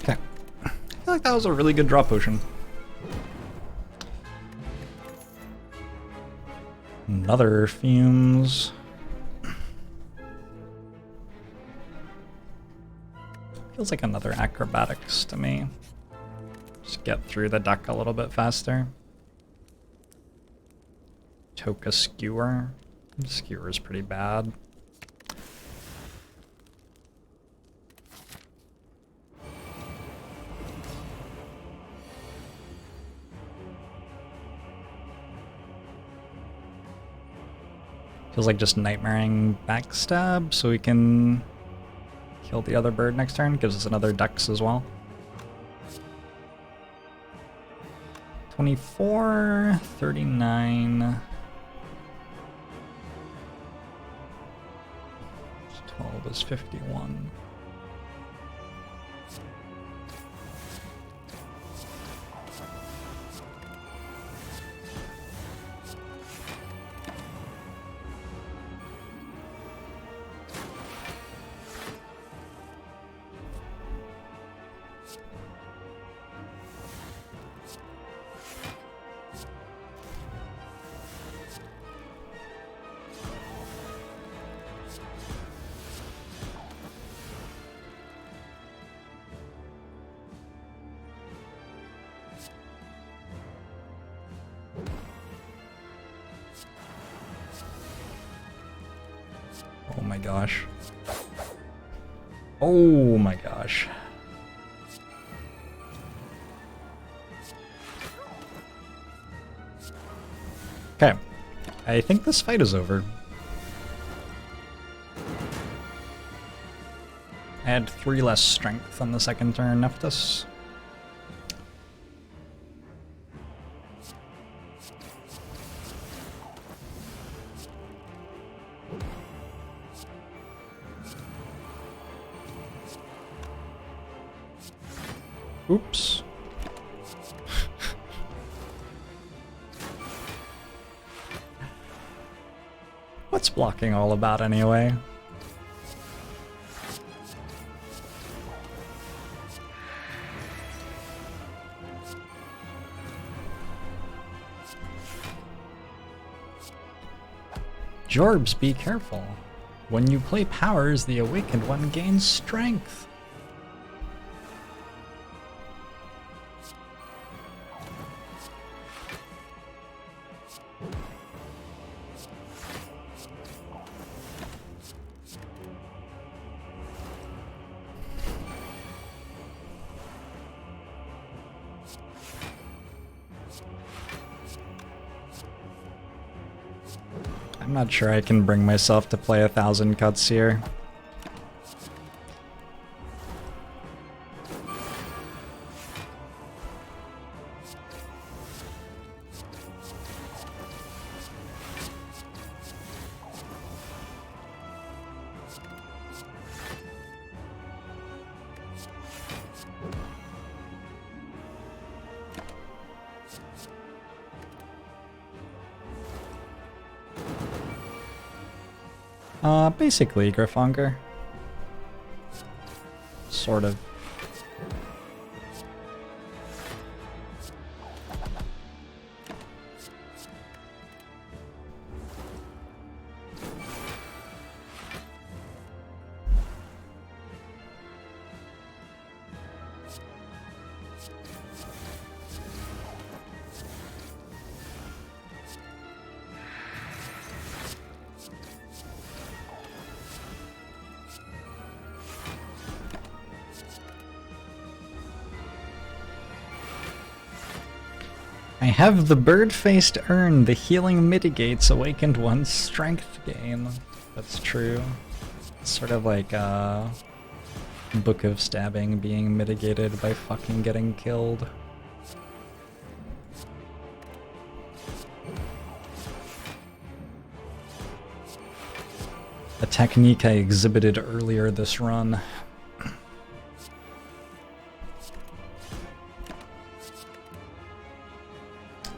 Okay. I feel like that was a really good draw potion. Another fumes. Feels like another acrobatics to me. Just get through the deck a little bit faster. Toka Skewer. Skewer is pretty bad. Feels like just nightmaring backstab so we can kill the other bird next turn. Gives us another dex as well. 24, 39. 12 is 51. Oh my gosh. Oh my gosh. Okay. I think this fight is over. I had 3 less strength on the second turn, Nephthys. Oops. What's blocking all about anyway? Jorbs, be careful. When you play powers, the awakened one gains strength. I'm not sure I can bring myself to play 1,000 cuts here. Basically Griffonger. Sort of. I have the bird-faced urn. The healing mitigates awakened one's strength gain. That's true. It's sort of like Book of Stabbing being mitigated by fucking getting killed. A technique I exhibited earlier this run.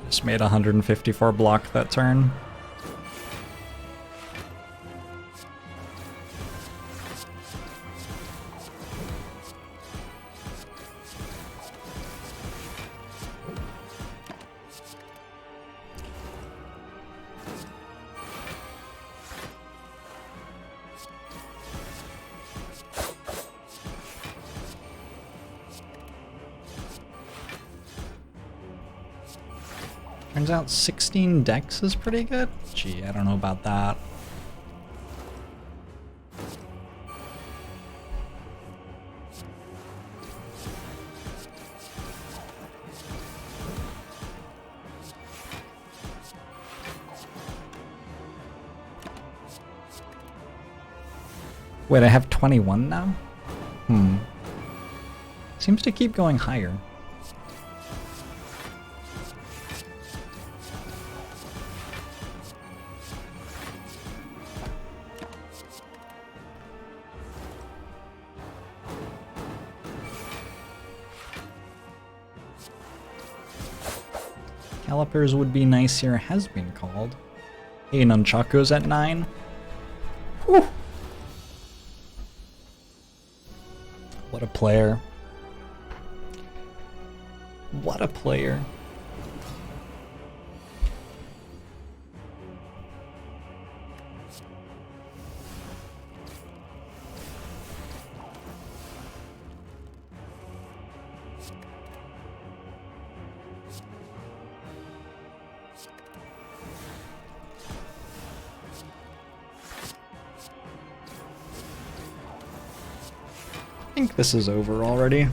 Just made 154 block that turn. Turns out 16 dex is pretty good? Gee, I don't know about that. Wait, I have 21 now? Seems to keep going higher. Calipers would be nice here, has been called. Hey, Nunchaku's at 9. Whew. What a player. What a player. I think this is over already.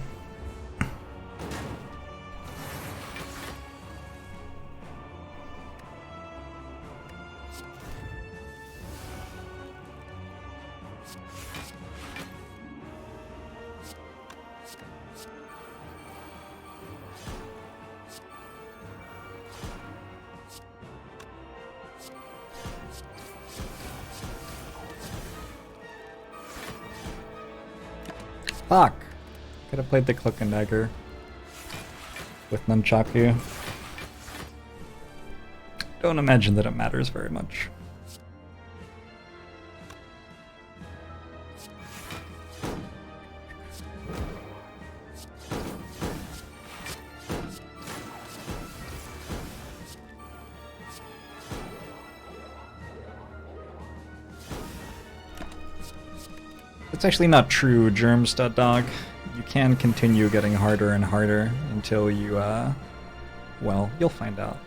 Fuck! Could have played the Cloak and Dagger with Nunchaku. Don't imagine that it matters very much. It's actually not true, Germs.dog. You can continue getting harder and harder until you, well, you'll find out.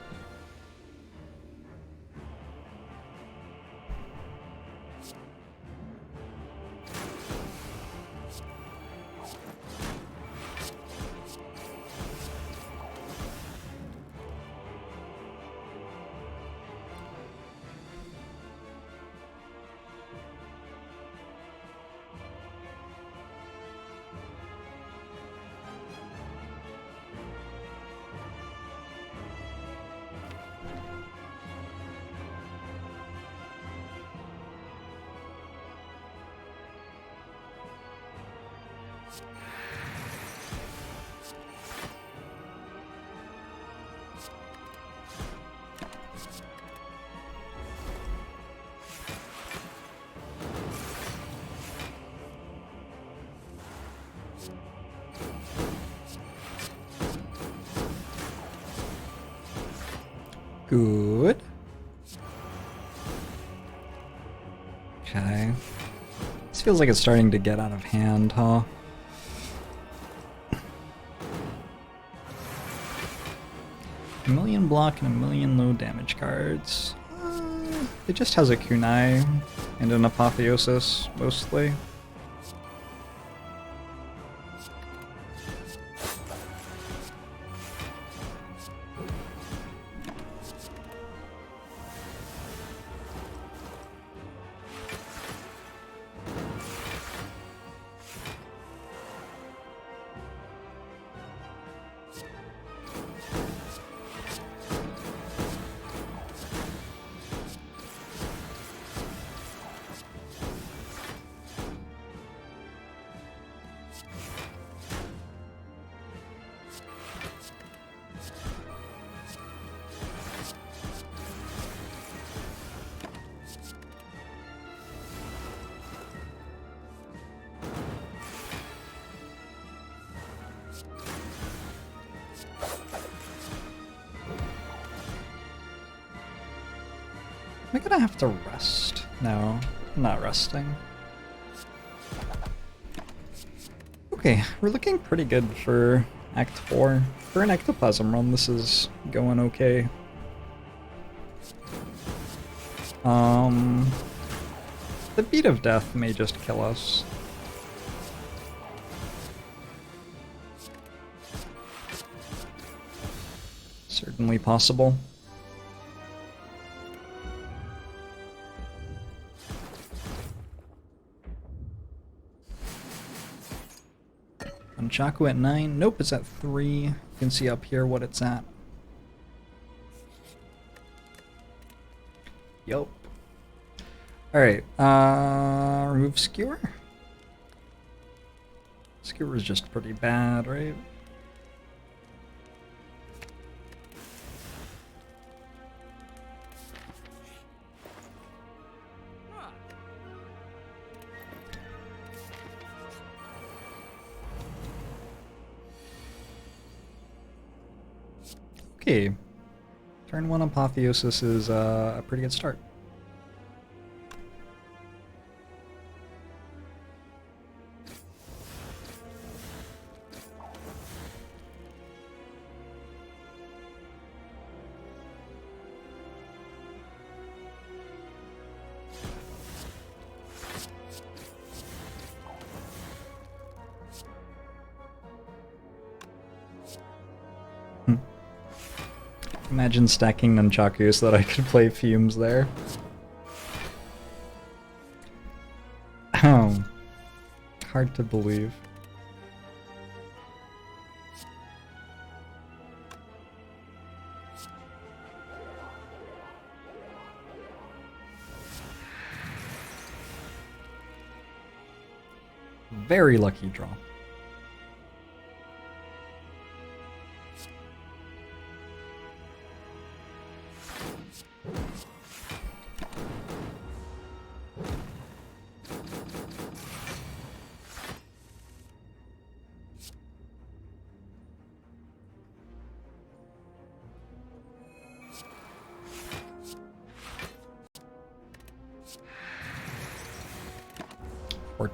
Good. Okay. This feels like it's starting to get out of hand, huh? A million block and a million low damage cards. It just has a kunai and an apotheosis, mostly. Am I gonna have to rest? No, I'm not resting. Okay, we're looking pretty good for Act 4. For an ectoplasm run, this is going okay. The beat of death may just kill us. Certainly possible. Chaku at 9. Nope, it's at 3. You can see up here what it's at. Yup. Alright, remove Skewer? Skewer is just pretty bad, right? Okay, turn 1 Apotheosis is a pretty good start. Imagine stacking nunchaku so that I could play Fumes there. Oh. Hard to believe. Very lucky draw.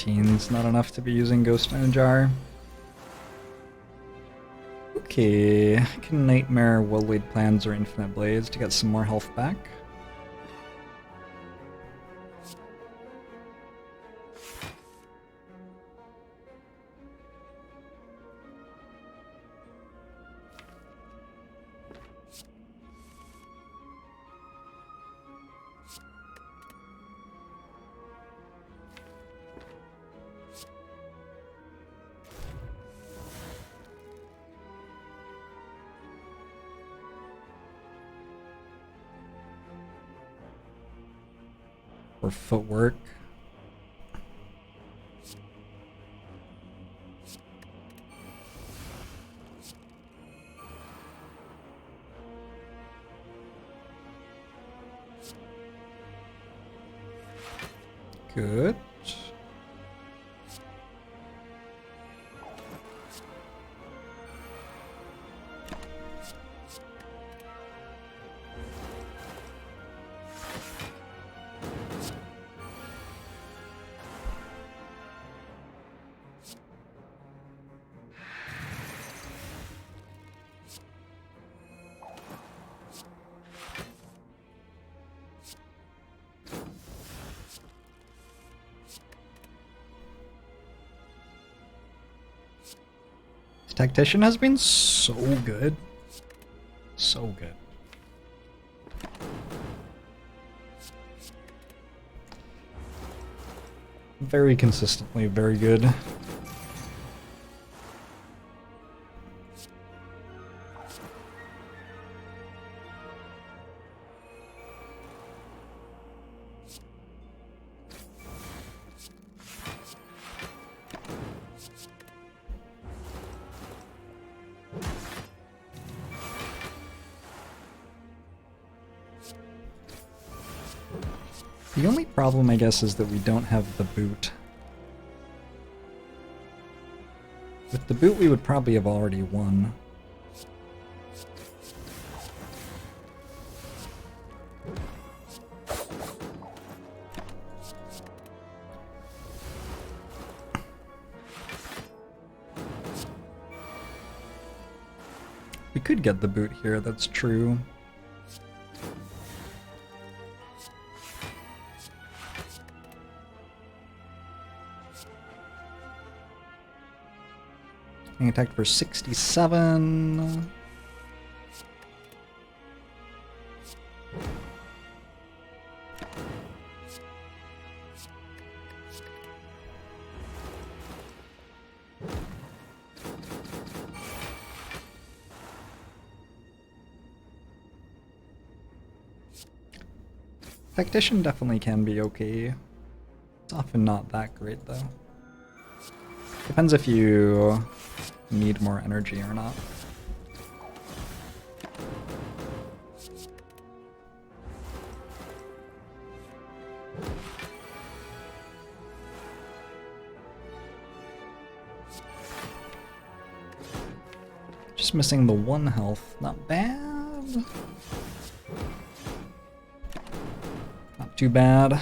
Is not enough to be using Ghost in a Jar. Okay, I can Nightmare, Well-Laid Plans, or Infinite Blades to get some more health back. Or Footwork. good. Tactician has been so good. So good. Very consistently, very good. The only problem, I guess, is that we don't have the boot. With the boot, we would probably have already won. We could get the boot here, that's true. Being attacked for 67. Tactician definitely can be okay. It's often not that great though. Depends if you need more energy or not. Just missing the 1 health. Not bad. Not too bad.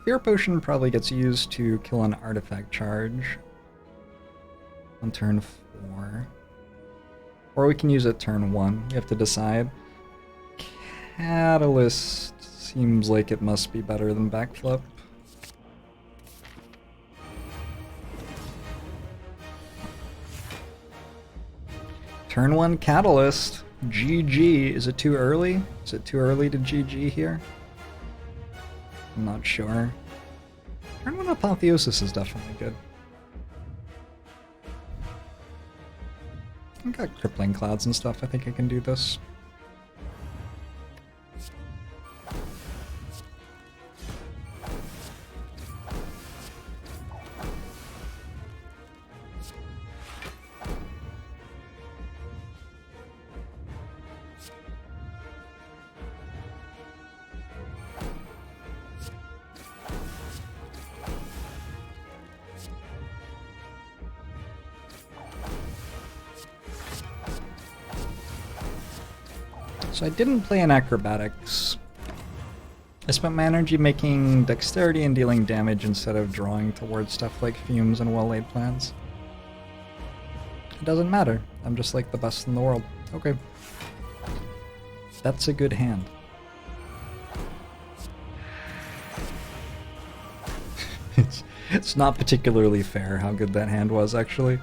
Fear Potion probably gets used to kill an artifact charge on turn 4. Or we can use it turn 1. You have to decide. Catalyst seems like it must be better than Backflip. Turn 1 Catalyst. GG. Is it too early? Is it too early to GG here? I'm not sure. Turn 1 Apotheosis is definitely good. I've got Crippling Clouds and stuff. I think I can do this. So I didn't play in Acrobatics. I spent my energy making dexterity and dealing damage instead of drawing towards stuff like fumes and well-laid plans. It doesn't matter. I'm just like the best in the world. Okay. That's a good hand. It's not particularly fair how good that hand was, actually.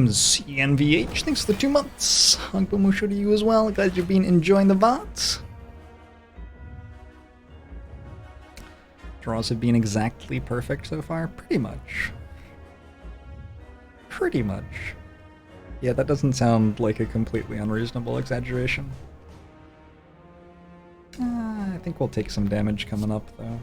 CNVH, thanks for the 2 months. Hugbamusho to you as well. Glad you've been enjoying the VODs. Draws have been exactly perfect so far? Pretty much. Pretty much. Yeah, that doesn't sound like a completely unreasonable exaggeration. I think we'll take some damage coming up, though.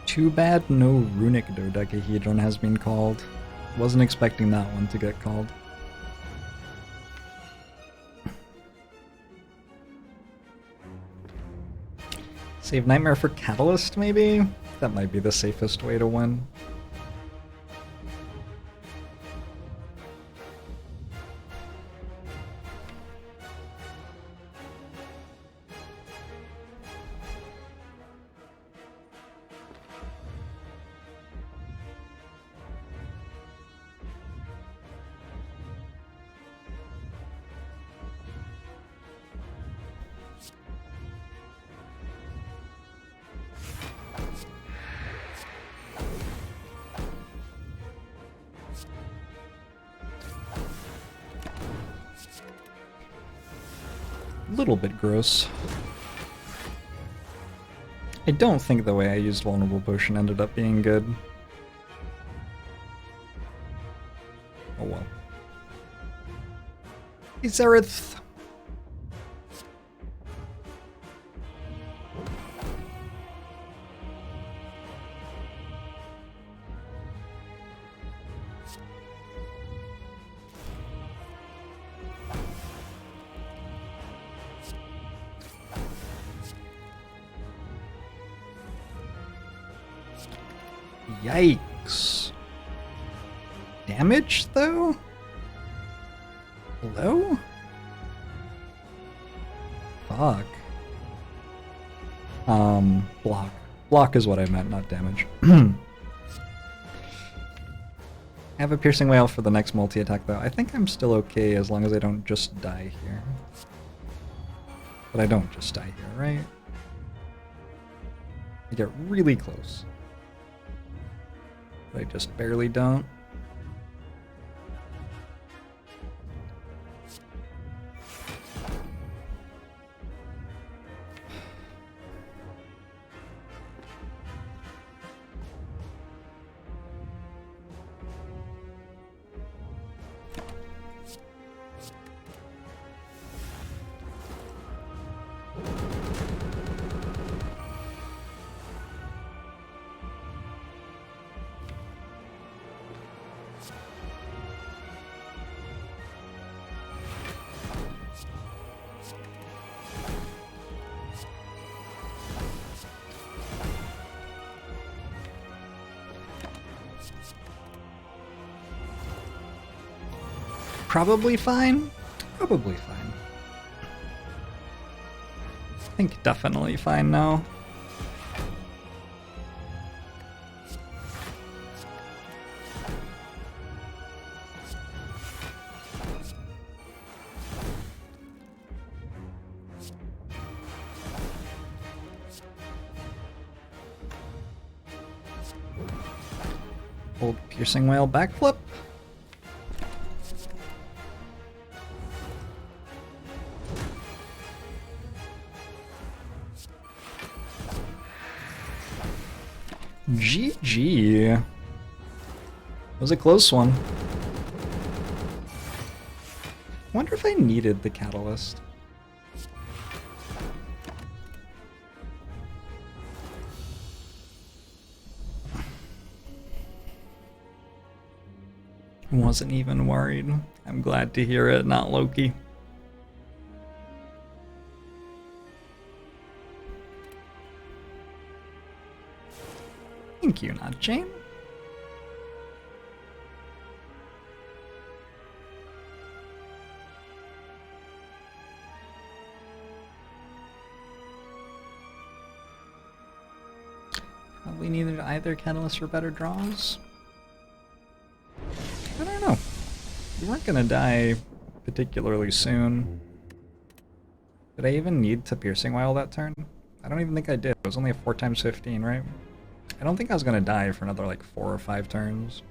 Too bad no runic dodecahedron has been called. Wasn't expecting that one to get called. Save Nightmare for Catalyst, maybe? That might be the safest way to win. A little bit gross. I don't think the way I used Vulnerable Potion ended up being good. Oh well. Hey, Zareth! Yikes. Damage, though? Hello? Fuck. Block. Block is what I meant, not damage. I have a piercing wail for the next multi-attack, though. I think I'm still okay as long as I don't just die here. But I don't just die here, right? I get really close. But I just barely don't. Probably fine. Probably fine. I think definitely fine now. Old piercing whale backflip. GG. It was a close one. Wonder if I needed the catalyst. Wasn't even worried. I'm glad to hear it, not Loki. Thank you, not Jane. Probably needed either catalyst or better draws. I don't know. We weren't gonna die particularly soon. Did I even need to Piercing Wile that turn? I don't even think I did. It was only a 4 times 15, right? I don't think I was gonna die for another like 4 or 5 turns.